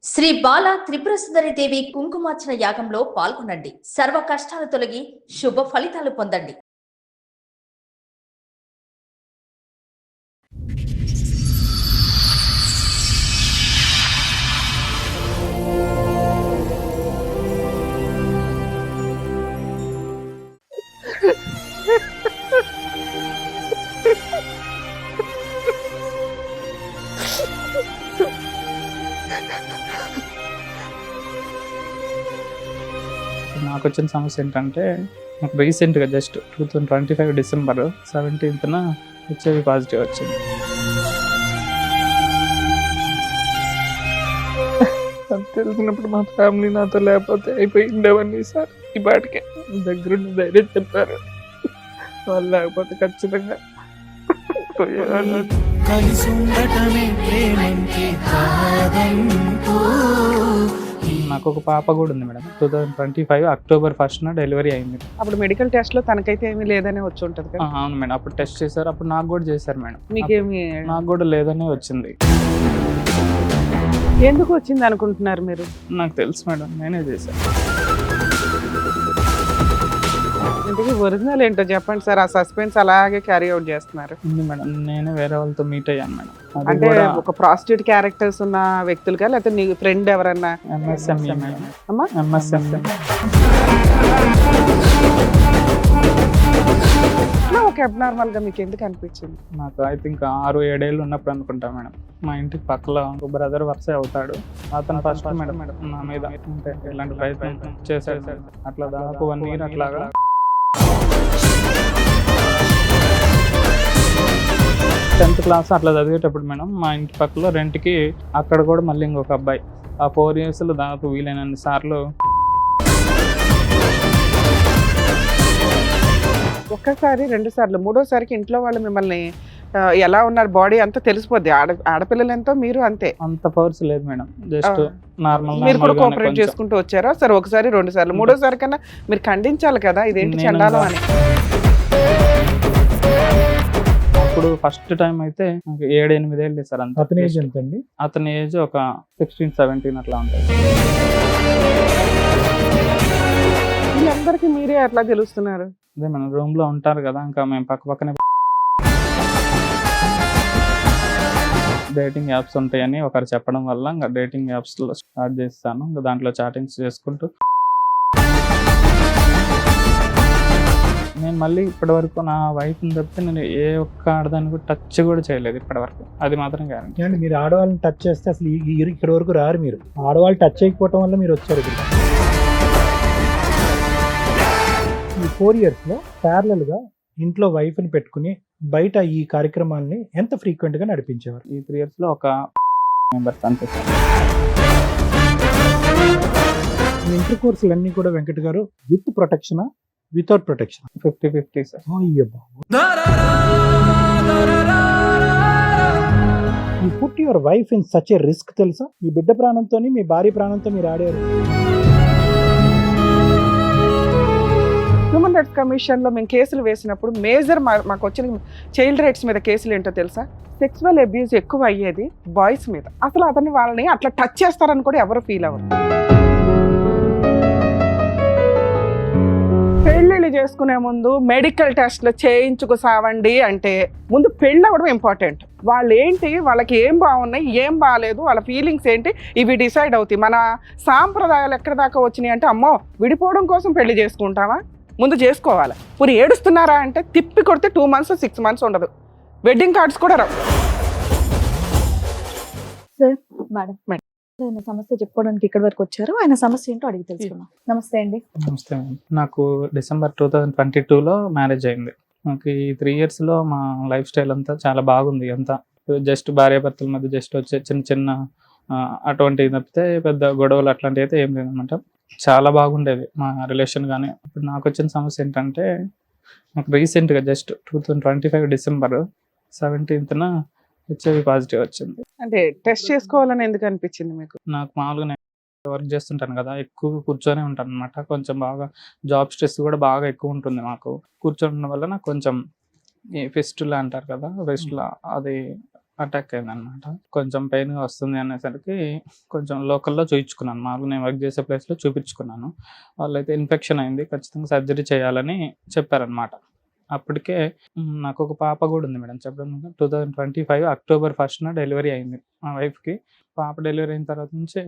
శ్రీ బాల త్రిపుర సుందరి దేవి కుంకుమార్చన యాగంలో పాల్గొనండి. సర్వ కష్టాలు తొలగి శుభ ఫలితాలు పొందండి. నాకు వచ్చిన సమస్య ఏంటంటే, నాకు రీసెంట్గా జస్ట్ 2025 డిసెంబర్ 17న హెచ్ఐవి పాజిటివ్ వచ్చింది. అది తెలిసినప్పుడు మా ఫ్యామిలీ నాతో లేకపోతే అయిపోయిండేవన్నీ సార్. ఈ పాటికే దగ్గరుండి ధైర్యం చెప్పారు, వాళ్ళు లేకపోతే ఖచ్చితంగా పోయేవాళ్ళు. నాకు ఒక పాప కూడా ఉంది మేడం. 2025 అక్టోబర్ 1న డెలివరీ అయింది. అప్పుడు మెడికల్ టెస్ట్ లో తనకైతే ఏమీ లేదని వచ్చి ఉంటది కదా. అవును మేడం, అప్పుడు టెస్ట్ చేశారు, అప్పుడు నాకు కూడా చేశారు మేడం. మీకేమి నాకు కూడా లేదనే వచ్చింది. ఎందుకు వచ్చింది అనుకుంటున్నారు మీరు? నాకు తెలుసు మేడం, నేనే చేశాను. ఇంతకీ ఒరిజినల్ ఏంటో చెప్పండి సార్. ఆ సస్పెన్స్ అలాగే క్యారీ అవుట్ చేస్తున్నారు. ఉంది మేడం, నేనే వేరే వాళ్ళతో మీట్ అయ్యాను మేడం. అది అంటే కూడా ఒక ప్రాస్టిట్యూట్ క్యారెక్టర్స్ ఉన్న వ్యక్తులుగా, లేకపోతే నీ ఫ్రెండ్ ఎవరన్నా? MSME madam. అమ్మా MSME. ఒక అబ్నార్మల్ గా మీకు ఎందుకు అనిపించింది? నాకు ఐ థింక్ 6-7 ఏళ్ళు ఉన్నప్పుడు అనుకుంటా మేడం. మా ఇంటికి పక్కలో ఒక బ్రదర్ వరుస అవుతాడు, అతను ఫస్ట్ మేడం నా మీద అంటే ఇలాంటి ప్రయత్నం చేశాడు సార్. అట్లా దాదాపు 1 ఇయర్ అట్లాగా. టెన్త్ క్లాస్ అట్లా చదివేటప్పుడు మేడం మా ఇంటి పక్కలో రెంట్కి అక్కడ కూడా మళ్ళీ ఇంకొక అబ్బాయి, ఆ 4 ఇయర్స్లో దాదాపు వీలైనన్ని సార్లు ఒక్కసారి 2 సార్లు, మూడోసారికి ఇంట్లో వాళ్ళు మిమ్మల్ని ఎలా ఉన్నారు, బాడీ అంతా తెలిసిపోద్ది. ఆడపిల్లలు ఎంతో, మీరు అంతే. అంత పవర్స్ లేదు మేడం, జస్ట్ నార్మల్. మీరు కూడా కోఆపరేట్ చేసుకుంటూ వచ్చారా? సరే, ఒకసారి 2 సార్లు, మూడోసారి కన్నా మీరు ఖండించాలి కదా, ఇదేంటి చండాలం అని. అప్పుడు ఫస్ట్ టైం అయితే 7-8 ఏళ్ళు సార్. అంత అతని ఏజ్ ఎంత అండి? అతని ఏజ్ ఒక 16-17 అట్లా ఉంటుంది. వీళ్ళందరికీ మీరే అట్లా తెలుస్తున్నారు? అదే మన రూమ్ లో ఉంటారు కదా, ఇంకా మేము పక్కనే డేటింగ్ యాప్స్ ఉంటాయని ఒకరు చెప్పడం వల్ల ఇంకా డేటింగ్ యాప్స్ లో స్టార్ట్ చేస్తాను. ఇంకా దాంట్లో చాటింగ్స్ చేసుకుంటూ నేను మళ్ళీ ఇప్పటి వరకు నా వైఫ్ని తప్పితే నేను ఏ ఒక్క ఆడదాన్ని కూడా టచ్ కూడా చేయలేదు ఇప్పటి వరకు. అది మాత్రం గ్యారెంటీ. అంటే మీరు ఆడవాళ్ళని టచ్ చేస్తే అసలు ఇక్కడ వరకు రారు. మీరు ఆడవాళ్ళు టచ్ చేయకపోవటం వల్ల మీరు వచ్చారు ఇక్కడ. ఈ 4 ఇయర్స్లో ప్యారలల్గా ఇంట్లో వైఫ్ని పెట్టుకుని బయట ఈ కార్యక్రమాలని ఎంత ఫ్రీక్వెంట్గా నడిపించేవారు? ఈ 3 ఇయర్స్లో ఒక మెంబర్స్ అంతే సార్. ఇంటర్ కోర్సులు అన్నీ కూడా వెంకట్ గారు విత్ ప్రొటెక్షనా, without protection? 50-50 sir. You put your wife in such a risk తెలుసా? మీ బిడ్డ ప్రాణంతో, మీ భార్య ప్రాణంతో మీరు ఆడారు. హ్యూమన్ రైట్స్ కమిషన్ లో మేము కేసులు వేసినప్పుడు మేజర్ మాకు వచ్చిన చైల్డ్ రైట్స్ మీద కేసులు ఏంటో తెలుసా? సెక్సువల్ అబ్యూస్ ఎక్కువ అయ్యేది బాయ్స్ మీద. అసలు అతన్ని వాళ్ళని అట్లా టచ్ చేస్తారని కూడా ఎవరు ఫీల్ అవ్వరు. పెళ్ళిళ్ళు చేసుకునే ముందు మెడికల్ టెస్ట్లు చేయించుకు సావండి అంటే ముందు పెళ్ళి అవ్వడం ఇంపార్టెంట్. వాళ్ళు ఏంటి, వాళ్ళకి ఏం బాగున్నాయి, ఏం బాగాలేదు, వాళ్ళ ఫీలింగ్స్ ఏంటి, ఇవి డిసైడ్ అవుతాయి. మన సాంప్రదాయాలు ఎక్కడ దాకా వచ్చినాయి అంటే, అమ్మో విడిపోవడం కోసం పెళ్లి చేసుకుంటామా, ముందు చేసుకోవాలి. పూరి ఏడుస్తున్నారా అంటే తిప్పి కొడితే 2 months 6 months ఉండదు. వెడ్డింగ్ కార్డ్స్ కూడా రావు. సార్, మేడం ఆయన సమస్య చెప్పుకోవడానికి ఇక్కడ వరకు వచ్చారు. ఆయన సమస్య ఏంటో అడిగి తెలుసుకున్నాం. నమస్తే అండి. నమస్తే మేడం. నాకు డిసెంబర్ 2022లో మ్యారేజ్ అయింది. నాకు ఈ 3 ఇయర్స్లో మా లైఫ్ స్టైల్ అంతా చాలా బాగుంది. అంతా జస్ట్ భార్యాభర్తల మధ్య జస్ట్ వచ్చే చిన్న అటువంటివి తప్పితే పెద్ద గొడవలు అట్లాంటివి అయితే ఏం లేదన్నమాట. చాలా బాగుండేది మా రిలేషన్. కానీ ఇప్పుడు నాకు వచ్చిన సమస్య ఏంటంటే, నాకు రీసెంట్గా జస్ట్ 2025 డిసెంబర్ 17న హెచ్ఐవి పాజిటివ్ వచ్చింది. అంటే టెస్ట్ చేసుకోవాలని ఎందుకు అనిపించింది మీకు? నాకు మామూలుగా నేను వర్క్ చేస్తుంటాను కదా, ఎక్కువ కూర్చొని ఉంటాను అనమాట. కొంచెం బాగా జాబ్ స్ట్రెస్ కూడా బాగా ఎక్కువ ఉంటుంది మాకు. కూర్చోవడం వల్ల నాకు కొంచెం ఈ ఫెస్టులా అంటారు కదా, ఫెస్టులా అది అటాక్ అయిందనమాట. కొంచెం పెయిన్గా వస్తుంది అనేసరికి కొంచెం లోకల్లో చూయించుకున్నాను. మామూలుగా నేను వర్క్ చేసే ప్లేస్లో చూపించుకున్నాను. వాళ్ళైతే ఇన్ఫెక్షన్ అయింది, ఖచ్చితంగా సర్జరీ చేయాలని చెప్పారనమాట. అప్పటికే నాకు ఒక పాప కూడా ఉంది మేడం. చెప్పడం 2025 అక్టోబర్ 1న డెలివరీ అయింది మా వైఫ్కి. పాప డెలివరీ అయిన తర్వాత నుంచి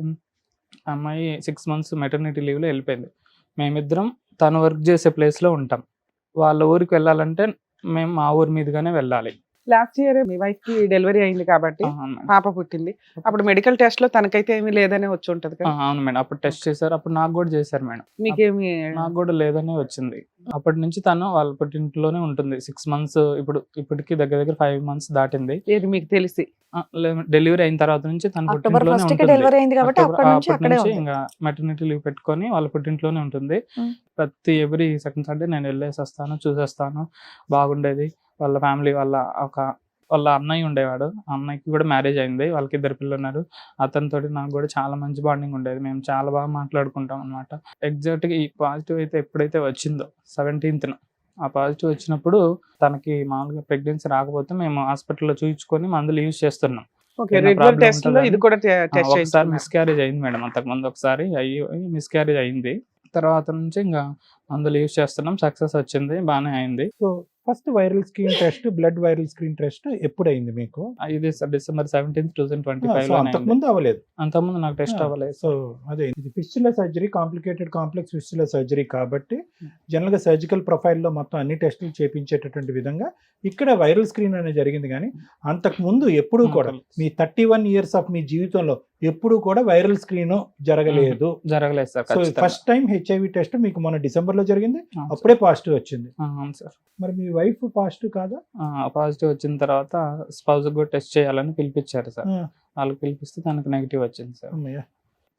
అమ్మాయి 6 months మెటర్నిటీ లీవ్లో వెళ్ళిపోయింది. మేమిద్దరం తను వర్క్ చేసే ప్లేస్లో ఉంటాం. వాళ్ళ ఊరికి వెళ్ళాలంటే మేము మా ఊరి మీదుగానే వెళ్ళాలి. లాస్ట్ ఇయర్ మీ వైఫ్ కి డెలివరీ అయింది కాబట్టి అవును మేడం. పాప పుట్టింది. అప్పుడు మెడికల్ టెస్ట్ లో తనకైతే ఏమీ లేదనే వచ్చి ఉంటది కదా. అవును మేడం. అప్పుడు టెస్ట్ చేశారు, అప్పుడు నాకు కూడా చేశారు మేడం. మీకేమి నాకు కూడా లేదనే వచ్చింది. అప్పటి నుంచి తను వాళ్ళ పుట్టింట్లోనే ఉంటుంది 6 months. ఇప్పటికి దగ్గర 5 months దాటింది. ఏది మీకు తెలిసి డెలివరీ అయిన తర్వాత నుంచి తన అక్టోబర్ పుట్టింట్లోనే 1st కి ఉంటుంది. డెలివరీ అయింది కాబట్టి అప్పటి నుంచి అక్కడే ఉంది. ఇంకా మెటర్నిటీ లీవ్ పెట్టుకొని వాళ్ళ పుట్టింట్లోనే ఉంటుంది. ప్రతి ఎవ్రీ సెకండ్ సండే నేను వెళ్ళేసి వస్తాను, చూసేస్తాను. బాగుండేది. వాళ్ళ ఫ్యామిలీ వాళ్ళ అన్నయ్య ఉండేవాడు. ఆ అన్నయ్యకి కూడా మ్యారేజ్ అయింది, వాళ్ళకి 2 పిల్లలు ఉన్నారు. అతనితోటి నాకు కూడా చాలా మంచి బాండింగ్ ఉండేది. మేము చాలా బాగా మాట్లాడుకుంటాం అనమాట. ఎగ్జాక్ట్గా ఈ పాజిటివ్ అయితే ఎప్పుడైతే వచ్చిందో 17th ఆ పాజిటివ్ వచ్చినప్పుడు తనకి మామూలుగా ప్రెగ్నెన్సీ రాకపోతే మేము హాస్పిటల్లో చూయించుకొని మందులు యూజ్ చేస్తున్నాం. రెగ్యులర్ టెస్ట్ లో ఇది కూడా టెస్ట్ ఒకసారి మిస్క్యారేజ్ అయింది మేడం. అంతకుముందు ఒకసారి మిస్క్యారేజ్ అయింది. తర్వాత నుంచి ఇంకా మందులు యూజ్ చేస్తున్నాం. సక్సెస్ వచ్చింది, బాగానే అయింది. So first viral screen test, blood viral screen test ఎప్పుడైంది మీకు? ఇది December 17th, సో 2025 అంతకుముందు అవ్వలేదు. అంతకుముందు నాకు టెస్ట్ అవ్వలేదు. సో అదే ఇది fistula surgery, complicated complex fistula surgery కాబట్టి జనరల్ గా సర్జికల్ ప్రొఫైల్లో మొత్తం అన్ని టెస్టులు చేపించేటటువంటి విధంగా ఇక్కడ వైరల్ స్క్రీన్ అనేది జరిగింది. కానీ అంతకు ముందు ఎప్పుడూ కూడా మీ 31 years ఆఫ్ మీ జీవితంలో ఎప్పుడు కూడా వైరల్ స్క్రీన్ జరగలేదు. జరగలేదు sir. So first time HIV test మీకు మొన్న డిసెంబర్లో జరిగింది, అప్పుడే పాజిటివ్ వచ్చింది. అవును సార్. మరి మీ వైఫ్ పాజిటివ్ కాదా? పాజిటివ్ వచ్చిన తర్వాత స్పౌజ్ కూడా టెస్ట్ చేయాలని పిలిపించారు సార్. వాళ్ళకి పిలిపిస్తే తనకు నెగిటివ్ వచ్చింది సార్.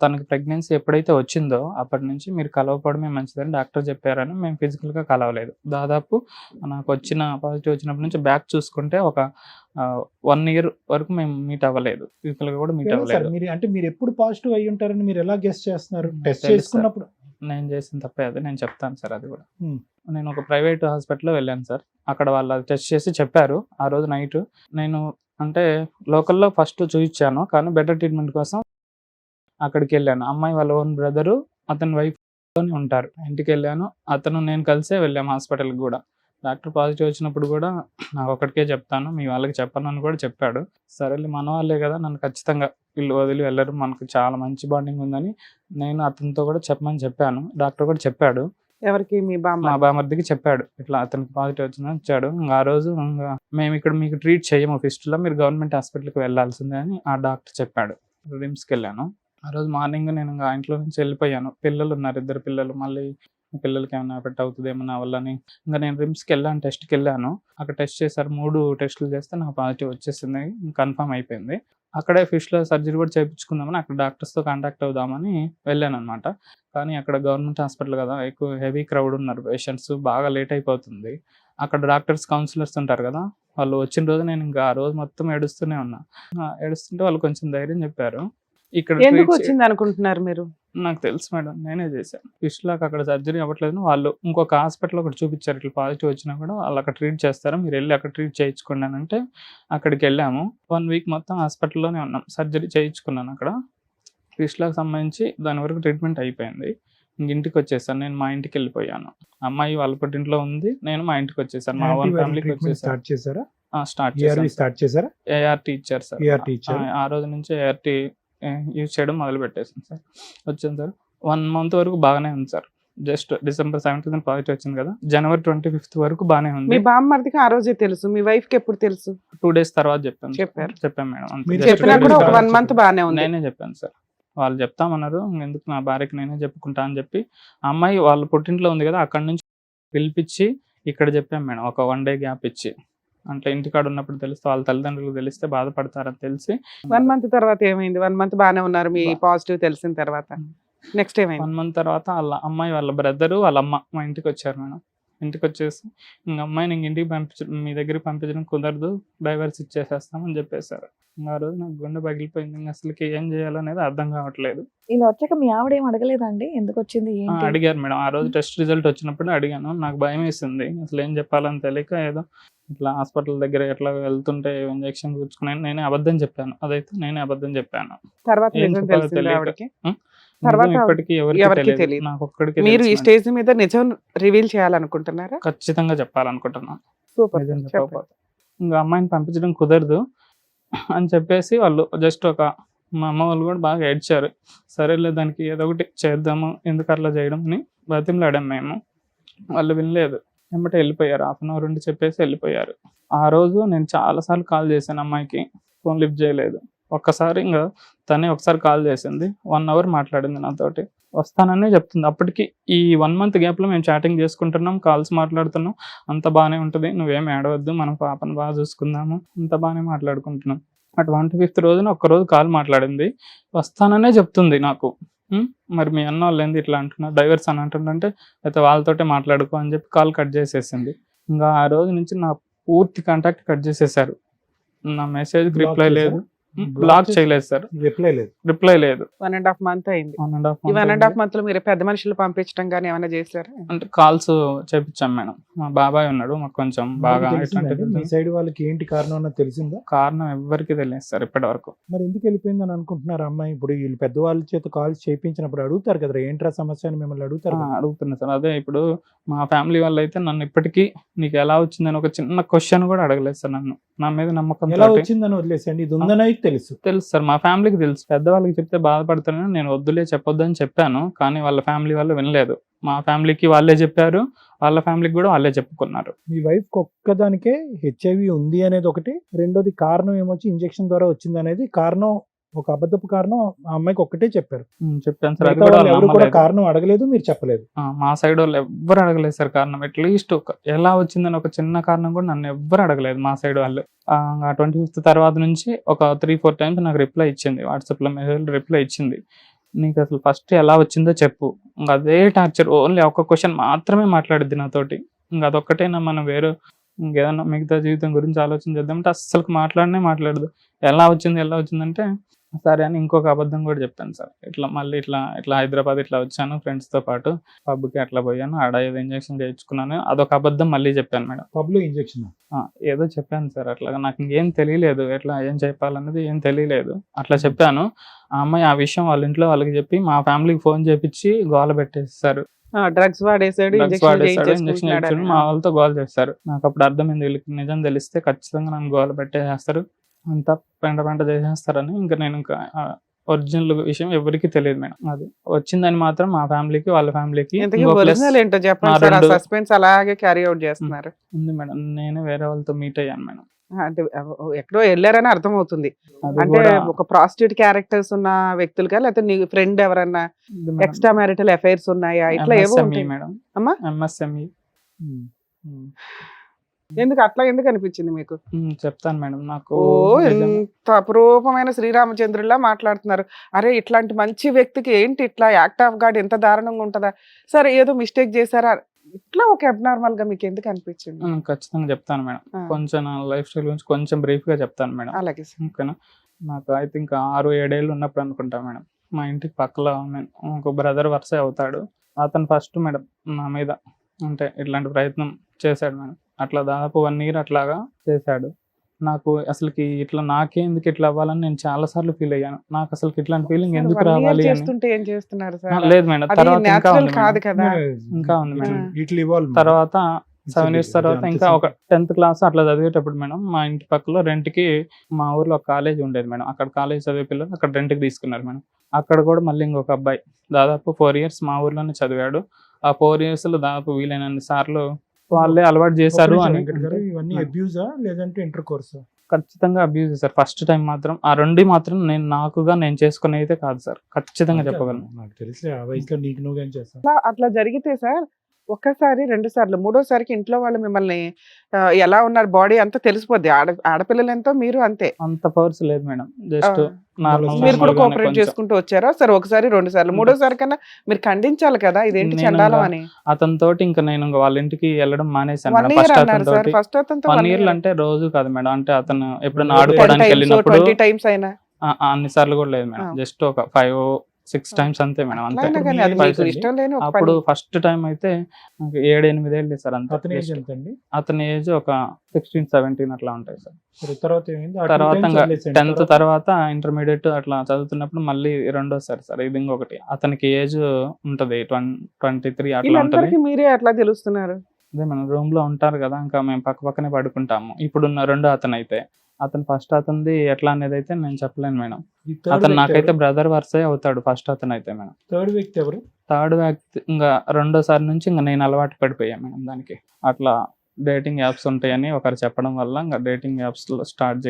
తనకి ప్రెగ్నెన్సీ ఎప్పుడైతే వచ్చిందో అప్పటి నుంచి మీరు కలవకపోవడమే మంచిదని డాక్టర్ చెప్పారని మేము ఫిజికల్గా కలవలేదు. దాదాపు నాకు పాజిటివ్ వచ్చినప్పటి నుంచి బ్యాక్ చూసుకుంటే ఒక 1 year వరకు మేము మీట్ అవ్వలేదు, ఫిజికల్గా కూడా మీట్ అవ్వలేదు. మీరు ఎప్పుడు పాజిటివ్ అయ్యి ఉంటారని మీరు ఎలా గెస్ చేస్తున్నారు? టెస్ట్ తెలుసు చేసుకున్నప్పుడు నేను చేసిన తప్పే అది, నేను చెప్తాను సార్. అది కూడా నేను ఒక ప్రైవేట్ హాస్పిటల్లో వెళ్ళాను సార్. అక్కడ వాళ్ళు టెస్ట్ చేసి చెప్పారు. ఆ రోజు నైట్ నేను అంటే లోకల్లో ఫస్ట్ చూపించాను, కానీ బెటర్ ట్రీట్మెంట్ కోసం అక్కడికి వెళ్ళాను. అమ్మాయి వాళ్ళ ఓన్ బ్రదరు అతని వైఫ్ ఉంటారు. ఇంటికి వెళ్ళాను, నేను కలిసే వెళ్ళాము హాస్పిటల్కి కూడా. డాక్టర్ పాజిటివ్ వచ్చినప్పుడు కూడా నాకు ఒకటికే చెప్తాను, మీ వాళ్ళకి చెప్పను అని కూడా చెప్పాడు. సరేలే మన వాళ్ళే కదా, నన్ను ఖచ్చితంగా వీళ్ళు వదిలి వెళ్ళరు, మనకు చాలా మంచి బాండింగ్ ఉందని నేను అతనితో కూడా చెప్పమని చెప్పాను. డాక్టర్ కూడా చెప్పాడు. ఎవరికి? మీ మా బామర్దికి చెప్పాడు, ఇట్లా అతనికి పాజిటివ్ వచ్చిందని వచ్చాడు. ఆ రోజు మేము ఇక్కడ మీకు ట్రీట్ చేయము ఫిస్టులో, మీరు గవర్నమెంట్ హాస్పిటల్కి వెళ్ళాల్సిందే అని ఆ డాక్టర్ చెప్పాడు. రిమ్స్కి వెళ్ళాను. ఆ రోజు మార్నింగ్ నేను ఇంట్లో నుంచి వెళ్ళిపోయాను. పిల్లలు ఉన్నారు, 2 పిల్లలు. మళ్ళీ పిల్లలకి ఏమైనా ఎఫెక్ట్ అవుతుందేమో నా వల్లని ఇంకా నేను రిమ్స్కి వెళ్ళాను, టెస్ట్కి వెళ్ళాను. అక్కడ టెస్ట్ చేశారు, 3 టెస్టులు చేస్తే నాకు పాజిటివ్ వచ్చేసింది, కన్ఫర్మ్ అయిపోయింది. అక్కడే ఫిష్లో సర్జరీ కూడా చేయించుకుందామని అక్కడ డాక్టర్స్తో కాంటాక్ట్ అవుదామని వెళ్ళాను అనమాట. కానీ అక్కడ గవర్నమెంట్ హాస్పిటల్ కదా, ఎక్కువ హెవీ క్రౌడ్ ఉన్నారు పేషెంట్స్, బాగా లేట్ అయిపోతుంది. అక్కడ డాక్టర్స్ కౌన్సిలర్స్ ఉంటారు కదా, వాళ్ళు వచ్చిన రోజు నేను ఇంకా ఆ రోజు మొత్తం ఏడుస్తూనే ఉన్నా. ఏడుస్తుంటే వాళ్ళు కొంచెం ధైర్యం చెప్పారు. ఇక్కడ ఎందుకు వచ్చింది అనుకుంటున్నారు మీరు? నాకు తెలుసు మేడం, నేనే చేశాను. ఫిష్లాకి అక్కడ సర్జరీ అవ్వట్లేదు, వాళ్ళు ఇంకొక హాస్పిటల్ ఒకటి చూపించారు, ఇట్లా పాజిటివ్ వచ్చినా కూడా వాళ్ళు అక్కడ ట్రీట్ చేస్తారు, మీరు వెళ్ళి అక్కడ ట్రీట్ చేయించుకోండి అని అంటే అక్కడికి వెళ్ళాము. 1 week మొత్తం హాస్పిటల్లోనే ఉన్నాం. సర్జరీ చేయించుకున్నాను అక్కడ. ఫిష్లాకి సంబంధించి దాని వరకు ట్రీట్మెంట్ అయిపోయింది. ఇంటికి వచ్చేసాను. నేను మా ఇంటికి వెళ్ళిపోయాను. అమ్మాయి వాళ్ళ పుట్టింట్లో ఉంది, నేను మా ఇంటికి వచ్చేసాను. మా ఓన్ ఫ్యామిలీకి వచ్చేసాను. స్టార్ట్ చేశారా? స్టార్ట్ చేశారా? ART ఇచ్చారు సార్. ఆ రోజు నుంచి ART యూజ్ చేయడం మొదలు పెట్టేసాను సార్. వచ్చాను సార్. 1 month వరకు బాగానే ఉంది sir. Just December 17th positive వచ్చింది కదా, January 25th వరకు బాగానే ఉంది. మీ బామ్మర్దికి ఆ రోజే తెలుసు, మీ వైఫ్ కి ఎప్పుడు తెలుసు? 2 days తర్వాత చెప్పాను మేడం. చెప్పినా కూడా ఒక 1 month బాగానే ఉంది. నేనే చెప్పాను సార్. వాళ్ళు చెప్తామన్నారు, ఎందుకు నా భార్యకి నేనే చెప్పుకుంటా అని చెప్పి అమ్మాయి వాళ్ళ పుట్టింట్లో ఉంది కదా, అక్కడ నుంచి పిలిపించి ఇక్కడ చెప్పాను మేడం. ఒక 1 day గ్యాప్ ఇచ్చి, అంటే ఇంటికాడ ఉన్నప్పుడు తెలిస్తే వాళ్ళ తల్లిదండ్రులకు తెలిస్తే బాధపడతారని తెలిసి. 1 month తర్వాత ఏమైంది? 1 month బాగానే ఉన్నారు మీ పాజిటివ్ తెలిసిన తర్వాత. నెక్స్ట్ ఏమైంది? 1 month తర్వాత వాళ్ళ అమ్మాయి వాళ్ళ బ్రదరు వాళ్ళ అమ్మ మా ఇంటికి వచ్చారు మేడం. ఇంటికి వచ్చేసి ఇంకా అమ్మాయిని ఇంటికి మీ దగ్గరికి పంపించడం కుదరదు, డైవర్స్ ఇచ్చేసేస్తామని చెప్పేశారు. ఇంకా ఆ రోజు నాకు గుండె పగిలిపోయింది. ఇంకా అసలుకి ఏం చేయాలనేది అర్థం కావట్లేదు. ఇలా వచ్చాక మీ ఆవిడ ఏం అడగలేదండి ఎందుకు వచ్చింది? అడిగారు మేడం. ఆ రోజు టెస్ట్ రిజల్ట్ వచ్చినప్పుడు అడిగాను. నాకు భయం వేసింది, అసలు ఏం చెప్పాలని తెలియక ఏదో ఇట్లా హాస్పిటల్ దగ్గర ఎట్లా వెళ్తుంటే ఇంజెక్షన్ కూర్చుకున్నాను, నేనే అబద్ధం చెప్పాను. అదైతే నేనే అబద్ధం చెప్పాను. తర్వాత ఏం నిజం చెప్పాలో తెలిసింది తెలియక. ఆవిడకి. ఉం? తర్వాత నిజం ఇప్పటికీ ఎవరికి ఎవరికీ తెలియదు, తెలియదు. నాకు ఒక్కడికి మీరు ఈ తెలుసు. స్టేజ్ మీద నిజం రివీల్ చేయాలనుకుంటున్నారా? ఖచ్చితంగా చెప్పాలనుకుంటున్నాను. సూపర్, నిజం చెప్పండి. చెప్పకపోతే ఇంకా అమ్మాయిని పంపించడం కుదరదు అని చెప్పేసి వాళ్ళు జస్ట్ మా అమ్మ వాళ్ళు కూడా బాగా ఏడ్చారు. సరేలే దానికి ఏదో ఒకటి చేద్దాము, ఎందుకు అట్లా చేయడం అని బతిమలాడాం మేము. వాళ్ళు వినలేదు, వెంబటే వెళ్ళిపోయారు. 1/2 అవర్ ఉండి చెప్పేసి వెళ్ళిపోయారు. ఆ రోజు నేను చాలాసార్లు కాల్ చేశాను అమ్మాయికి, ఫోన్ లిఫ్ట్ చేయలేదు. ఒక్కసారి ఇంకా తనే ఒకసారి కాల్ చేసింది, 1 అవర్ మాట్లాడింది నాతోటి. వస్తాననే చెప్తుంది. అప్పటికి ఈ 1 మంత్ గ్యాప్లో మేము చాటింగ్ చేసుకుంటున్నాం, కాల్స్ మాట్లాడుతున్నాం, అంత బాగానే ఉంటుంది, నువ్వేం ఏడవద్దు, మనం పాపను బాగా చూసుకుందాము, అంత బాగానే మాట్లాడుకుంటున్నాం. అటు 25th రోజున ఒక్కరోజు కాల్ మాట్లాడింది, వస్తాననే చెప్తుంది నాకు. మరి మీ అన్న వాళ్ళు ఏంది ఇట్లా అంటున్నారు, డైవర్స్ అని అంటుంటే అయితే వాళ్ళతోటే మాట్లాడుకో అని చెప్పి కాల్ కట్ చేసేసింది. ఇంకా ఆ రోజు నుంచి నా పూర్తి కాంటాక్ట్ కట్ చేసేసారు. నా మెసేజ్కి రిప్లై లేదు, బ్లాక్ చేయలేదు సార్, రిప్లై లేదు. 1.5 month అయింది. 1.5 ఈ month 1.5 month లో మీరు పెద్ద మనుషులు పంపించడం కానీ ఏమైనా చేశారా? అంటే కాల్స్ చేపించాం మేడం. మా బాబాయ్ ఉన్నాడు, మాకు కొంచెం బాగా మీ సైడ్ వాళ్ళకి ఏంటి కారణం అన్నది తెలిసిందా? కారణం ఎవరికి తెలియదు సార్ ఇప్పటి వరకు. మరి ఎందుకు వెళ్ళిపోయింది అని అనుకుంటున్నారు అమ్మాయి? ఇప్పుడు వీళ్ళు పెద్దవాళ్ళ చేత కాల్స్ చేయించినప్పుడు అడుగుతారు కదా, ఏంట్రా సమస్య అని మిమ్మల్ని అడుగుతారు కదా. అడుగుతున్నా సార్. అదే ఇప్పుడు మా ఫ్యామిలీ వాళ్ళు అయితే నన్ను ఇప్పటికీ నీకు ఎలా వచ్చిందని ఒక చిన్న క్వశ్చన్ కూడా అడగలేదు సార్. నన్ను నా మీద నమ్మకం ఎలా వచ్చిందని వదిలేసండి, ఇది ఉందని తెలుసు సార్, మా ఫ్యామిలీకి తెలుసు. పెద్దవాళ్ళకి చెప్తే బాధపడతానని నేను వద్దులే చెప్పొద్దని చెప్పాను, కానీ వాళ్ళ ఫ్యామిలీ వాళ్ళు వినలేదు. మా ఫ్యామిలీకి వాళ్ళే చెప్పారు, వాళ్ళ ఫ్యామిలీకి కూడా వాళ్ళే చెప్పుకున్నారు. మీ వైఫ్ ఒక్కదానికే హెచ్ఐవి ఉంది అనేది ఒకటి, రెండోది కారణం ఏమొచ్చి ఇంజెక్షన్ ద్వారా వచ్చింది అనేది కారణం. ఒక అబద్ధపు కారణం ఆ అమ్మాయికి ఒక్కటే చెప్పారు. చెప్పాను సార్, అది మిగతా కూడా వాళ్ళు ఎవరు కూడా నమ్మలేదు. కారణం అడగలేదు, మీరు చెప్పలేదు. మా సైడ్ వాళ్ళు ఎవ్వరు అడగలేదు సార్ కారణం. అట్లీస్ట్ ఎలా వచ్చిందని ఒక చిన్న కారణం కూడా నన్ను ఎవ్వరు అడగలేదు మా సైడ్ వాళ్ళు. 25th తర్వాత నుంచి ఒక 3-4 times నాకు రిప్లై ఇచ్చింది, వాట్సాప్లో మెసేజ్ రిప్లై ఇచ్చింది. నీకు అసలు ఫస్ట్ ఎలా వచ్చిందో చెప్పు. ఇంకా అదే టార్చర్, ఓన్లీ ఒక క్వశ్చన్ మాత్రమే మాట్లాడిద్ది నాతోటి. ఇంకా అదొక్కటైనా మనం వేరే ఇంకేదన్నా మిగతా జీవితం గురించి ఆలోచన చేద్దామంటే అస్సలు మాట్లాడదు. ఎలా వచ్చిందంటే సరే అని ఇంకొక అబద్ధం కూడా చెప్పాను సార్. ఇట్లా హైదరాబాద్ ఇట్లా వచ్చాను ఫ్రెండ్స్తో పాటు, పబ్కి అట్లా పోయాను, ఆడ ఏదో ఇంజెక్షన్ చేయించుకున్నాను, అదొక అబద్ధం మళ్ళీ చెప్పాను మేడం. పబ్లో ఇంజెక్షన్ ఏదో చెప్పాను సార్. అట్లా నాకు ఇంకేం తెలియలేదు, ఎట్లా ఏం చెప్పాలన్నది ఏం తెలియలేదు. అట్లా చెప్పాను. ఆ అమ్మాయి ఆ విషయం వాళ్ళ ఇంట్లో వాళ్ళకి చెప్పి మా ఫ్యామిలీకి ఫోన్ చేపించి గోల పెట్టేస్తారు. డ్రగ్స్ వాడేసాడు, ఇంజెక్షన్ చేయించాడు, మా వాళ్ళతో గోల చేస్తారు. నాకు అప్పుడు అర్థమైంది, వీళ్ళకి నిజం తెలిస్తే ఖచ్చితంగా నన్ను గోల పెట్టేస్తారు, అంతా పెంట చేసేస్తారని. ఇంకా నేను ఒరిజినల్ విషయం ఎవరికి తెలియదు మేడం. అది వచ్చిందని మాత్రం మా ఫ్యామిలీకి వాళ్ళ ఫ్యామిలీకి ఏంటో చెప్పండి. సస్పెన్స్ అలాగే క్యారీ అవుట్ చేస్తున్నారు. ఉంది మేడం. నేను వేరే వాళ్ళతో మీట్ అయ్యాను మేడం. అంటే ఎక్కడో వెళ్ళారని అర్థమవుతుంది. అంటే ఒక ప్రాస్టిట్యూట్ క్యారెక్టర్స్ ఉన్న వ్యక్తులుగా, లేకపోతే నీ ఫ్రెండ్ ఎవరన్నా ఎక్స్ట్రా మ్యారిటల్ అఫైర్స్ ఉన్నాయా, ఇట్లా ఏవో మేడం. అమ్మా MSME. ఎందుకు అనిపించింది మీకు? చెప్తాను మేడం. నాకు ఎంత అపురూపమైన శ్రీరామచంద్రుల్లా మాట్లాడుతున్నారు. అరే ఇట్లాంటి మంచి వ్యక్తికి ఏంటి ఇట్లా యాక్ట్ ఆఫ్ గాడ్ ఎంత దారుణంగా ఉంటుందా? సరే ఏదో మిస్టేక్ చేశారా, ఇట్లా ఒక అబ్నార్మల్ గా మీకు ఎందుకు అనిపించింది? ఖచ్చితంగా చెప్తాను మేడం. కొంచెం నా లైఫ్ స్టైల్ గురించి కొంచెం బ్రీఫ్ గా చెప్తాను మేడం. అలాగే. ఓకేనా. నాకు ఐ థింక్ 6-7 ఏళ్ళు ఉన్నప్పుడు అనుకుంటా మేడం, మా ఇంటికి పక్కలో ఒక బ్రదర్ వరుస అవుతాడు. అతను ఫస్ట్ మేడం నా మీద అంటే ఇట్లాంటి ప్రయత్నం చేశాడు మేడం. అట్లా దాదాపు 1 year అట్లాగా చేశాడు. నాకు అసలుకి ఇట్లా నాకే ఎందుకు ఇట్లా అవ్వాలని నేను చాలా సార్లు ఫీల్ అయ్యాను. నాకు అసలు ఇట్లాంటి ఫీలింగ్ ఎందుకు రావాలి అని. లేదు మేడం, తర్వాత ఇంకా ఉంది మేడం. తర్వాత 7 years తర్వాత ఇంకా ఒక 10th class అట్లా చదివేటప్పుడు మేడం, మా ఇంటి పక్కలో రెంట్కి మా ఊర్లో ఒక కాలేజ్ ఉండేది మేడం. అక్కడ కాలేజ్ చదివే పిల్లలు అక్కడ రెంట్కి తీసుకున్నారు మేడం. అక్కడ కూడా మళ్ళీ ఇంకొక అబ్బాయి దాదాపు 4 years మా ఊర్లోనే చదివాడు. ఆ 4 years లో దాదాపు వీలైనన్ని సార్లు వాళ్ళే అలవాటు చేశారు అని. ఖచ్చితంగా అబ్యూజ్ సార్. ఫస్ట్ టైం మాత్రం ఆ 2 మాత్రం నేను చేసుకునే అయితే కాదు సార్, ఖచ్చితంగా చెప్పగలను. నాకు తెలిసి ఆ వయసులో నీకు నువ్వు ఏం చేస్తావు? అట్లా జరిగితే సార్ ఒక్కసారి 2 సార్లు 3వ సారికి ఇంట్లో వాళ్ళు మిమ్మల్ని ఎలా ఉన్నారు బాడీ అంతా తెలిసిపోద్ది. ఆడపిల్లలు ఎంతో మీరు అంతే. అంత పవర్స్ లేదు మేడం, జస్ట్ మీరు కూడా కోఆపరేట్ చేసుకుంటూ వచ్చారా? సరే 1 సారి 2 సార్లు 3వ సారి కన్నా మీరు ఖండించాలి కదా, ఇదేంటి చండాలం అని. అతనితో ఇంకా నేను వాళ్ళ ఇంటికి వెళ్ళడం మానేశాను. 1 year అన్నారు సార్. ఫస్ట్ అతనితో 1 year అంటే రోజు కాదు మేడం, అంటే అతను ఎప్పుడైనా ఆడుకోవడానికి వెళ్ళినప్పుడు 20 times అయినా అన్ని సార్లు కూడా లేదు మేడం. జస్ట్ ఒక 5 6 times అంతే మేడం అంతే. అట్లయినా కానీ అది మీ మీకు ఏజ్ ఇష్టం లేని ఒక అప్పుడు పని. ఫస్ట్ టైం అయితే నాకు 7-8 ఏళ్ళు సార్ అంతే. అతని ఏజ్ Just ఎంత అండి? అతని ఏజ్ ఒక 16-17 అట్లా ఉంటాయి సార్. సరే, తర్వాత ఏమైంది? ఆ two తర్వాత times ఇంకా వదిలేసేయండి. 10th తర్వాత ఇంటర్మీడియట్ అట్లా చదువుతున్నప్పుడు మళ్ళీ రెండోసారి సార్ ఇది ఇంకొకటి. అతనికి ఏజ్ ఉంటది 23 అట్లా ఉంటది. వీళ్ళందరికీ మీరే అట్లా తెలుస్తున్నారు. అదే మనం రూమ్ లో ఉంటారు కదా, ఇంకా మేము పక్క పక్కనే పడుకుంటాము. ఇప్పుడున్న రెండో అతను అయితే అతను ఫస్ట్ అతనిది ఎట్లా అనేది అయితే నేను చెప్పలేను మేడం. ఈ third అతను వ్యక్తి నాకైతే ఎవరు? బ్రదర్ వర్సే అవుతాడు ఫస్ట్ అతను అయితే మేడం. థర్డ్ వ్యక్తి ఎవరు? థర్డ్ వ్యక్తి ఇంకా రెండోసారి నుంచి ఇంకా నేను అలవాటు పడిపోయాను మేడం దానికి. అట్లా డేటింగ్ యాప్స్ ఉంటాయని ఒకరు చెప్పడం వల్ల ఇంకా డేటింగ్ యాప్స్లో స్టార్ట్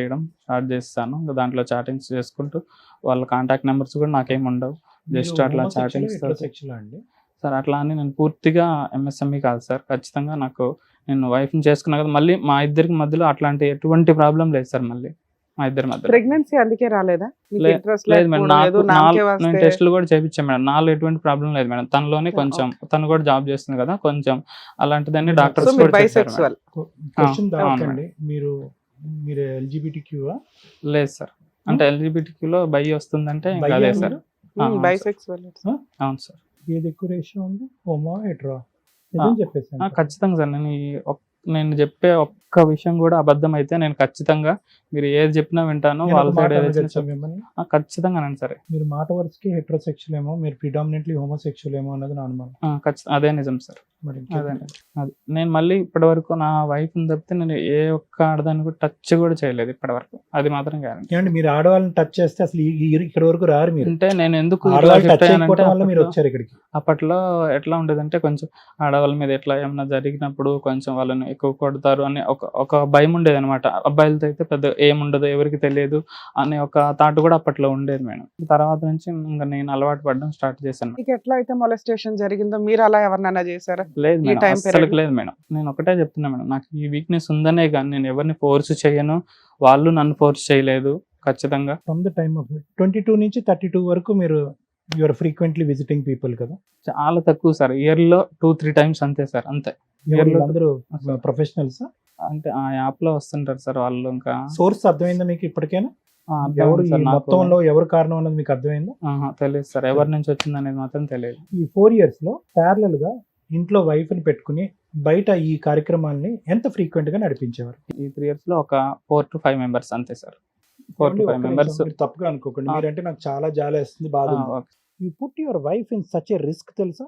చేస్తాను. ఇంకా దాంట్లో చాటింగ్స్ చేసుకుంటూ వాళ్ళ కాంటాక్ట్ నెంబర్స్ కూడా నాకేం ఉండవు. జస్ట్ మీరు అట్లా homosexual, చాటింగ్స్ heterosexual అండి? సార్. అట్లా అని నేను పూర్తిగా ఎంఎస్ఎంఈ కాదు సార్. ఖచ్చితంగా నాకు నేను వైఫ్ని చేసుకున్నా కదా, మళ్ళీ మా ఇద్దరికి మధ్యలో అట్లాంటి ఎటువంటి ప్రాబ్లం లేదు సార్. మళ్ళీ మా ఇద్దరి మధ్యలో ప్రెగ్నెన్సీ అందుకే రాలేదా? మీకు లే- ఇంట్రెస్ట్ లేదు మేడం. లేకపోవడం, ఏదో నామకే నేను వస్తే టెస్టులు కూడా చేయించాను మేడం. నాలో ఎటువంటి ప్రాబ్లం లేదు మేడం. తనలోనే కొంచెం తను కూడా జాబ్ చేస్తుంది కదా, కొంచెం అలాంటిదని సో డాక్టర్స్ మీరు కూడా చెప్పారు మేడం. బైసెక్సువల్. క్వశ్చన్ అవును దాకండి. మీరు ఎల్జిబిటిక్యూ లేదు సార్. అంటే ఎల్జిబిటిక్యూలో బై వస్తుందంటే ఇంకా అదే సార్. అవును సార్. బైసెక్సువల్. అవును సార్. ఏది ఎక్కువ రేషియో ఉంది? హోమో, హెట్రో? నిజం చెప్పేసాను. ఖచ్చితంగా సార్. నేను చెప్పే ఒక్క విషయం కూడా అబద్ధం అయితే నేను ఖచ్చితంగా మీరు ఏది చెప్పినా వింటాను. నేను వాళ్ళ ఒక మాట సైడ్ ఏదైతే అడగచ్చా మిమ్మల్ని? ఖచ్చితంగా అనండి సరే. మీరు మాట వరుసకి హెట్రోసెక్షువల్ ఏమో, మీరు ప్రిడామినెంట్లీ హోమోసెక్షువల్ ఏమో అన్నది నా అనుమానం. ఖచ్చితంగా అదే నిజం సార్. మరి అదే అది నేను మళ్ళీ ఇప్పటి వరకు నా వైఫ్ని తప్పితే నేను ఏ ఒక్క ఆడదాన్ని కూడా టచ్ కూడా చేయలేదు ఇప్పటి వరకు. అది మాత్రం గ్యారంటీ. ఏమండి, మీరు ఆడవాళ్ళని టచ్ చేస్తే అసలు ఇక్కడ వరకు రారు మీరు. అంటే నేను ఎందుకు ఇట్లా ఆడవాళ్ళు shift టచ్ అయ్యానంటే అయిపోవడం వల్ల మీరు అప్పట్లో- వచ్చారు ఇక్కడికి. అప్పట్లో ఎట్లా ఉండేదంటే కొంచెం ఆడవాళ్ళ మీద ఎట్లా ఏమన్నా జరిగినప్పుడు కొంచెం వాళ్ళని ఎక్కువ కొడతారు అని ఒక భయం ఉండేది అనమాట. అబ్బాయిలతో అయితే పెద్ద ఏముండదు, ఎవరికి తెలియదు అనే ఒక థాట్ కూడా అప్పట్లో ఉండేది మేడం. తర్వాత నుంచి ఇంకా నేను అలవాటు పడడం స్టార్ట్ చేశాను. మీకు ఎట్లా అయితే మొలెస్టేషన్ జరిగిందో మీరు అలా ఎవరినైనా చేశారా? లేదు ఈ మేడం, time అస్సలు period లో? లేదు మేడం. నేను ఒకటే చెప్తున్నా మేడం, నాకు ఈ వీక్నెస్ ఉందనే కానీ నేను ఎవరిని ఫోర్స్ చేయను, వాళ్ళు నన్ను ఫోర్స్ చేయలేదు. ఖచ్చితంగా ఫ్రమ్ ద టైమ్ ఆఫ్ 22 నుంచి 32 వరకు మీరు యూఆర్ ఫ్రీక్వెంట్లీ విజిటింగ్ పీపుల్ కదా? చాలా తక్కువ సార్. ఇయర్లో 2-3 times అంతే సార్, అంతే. ఎవరు లో- అందరూ అసలు. ప్రొఫెషనల్స్? అంటే ఆ యాప్ లో వస్తుంటారు సార్ వాళ్ళు. ఇంకా సోర్స్ అర్థమైందా మీకు ఇప్పటికైనా? అర్థమైంది ఎవరు ఈ సార్ నాకు. మొత్తంలో ఎవరు కారణం అన్నది మీకు అర్థమైందా? తెలియదు సార్, ఎవరి నుంచి వచ్చింది అనేది మాత్రం తెలియదు. ఈ 4 years లో ప్యారలల్ గా ఇంట్లో వైఫ్ ని పెట్టుకుని బయట ఈ కార్యక్రమాల్ని ఎంత ఫ్రీక్వెంట్ గా నడిపించేవారు? ఈ 3 years లో ఒక 4-5 members అంతే సార్. 4-5 members. మీరు తప్పుగా అనుకోకండి. మీరంటే నాకు చాలా జాలి వేస్తుంది, బాధ ఉంది. You put your wife in such a risk, తెలుసా?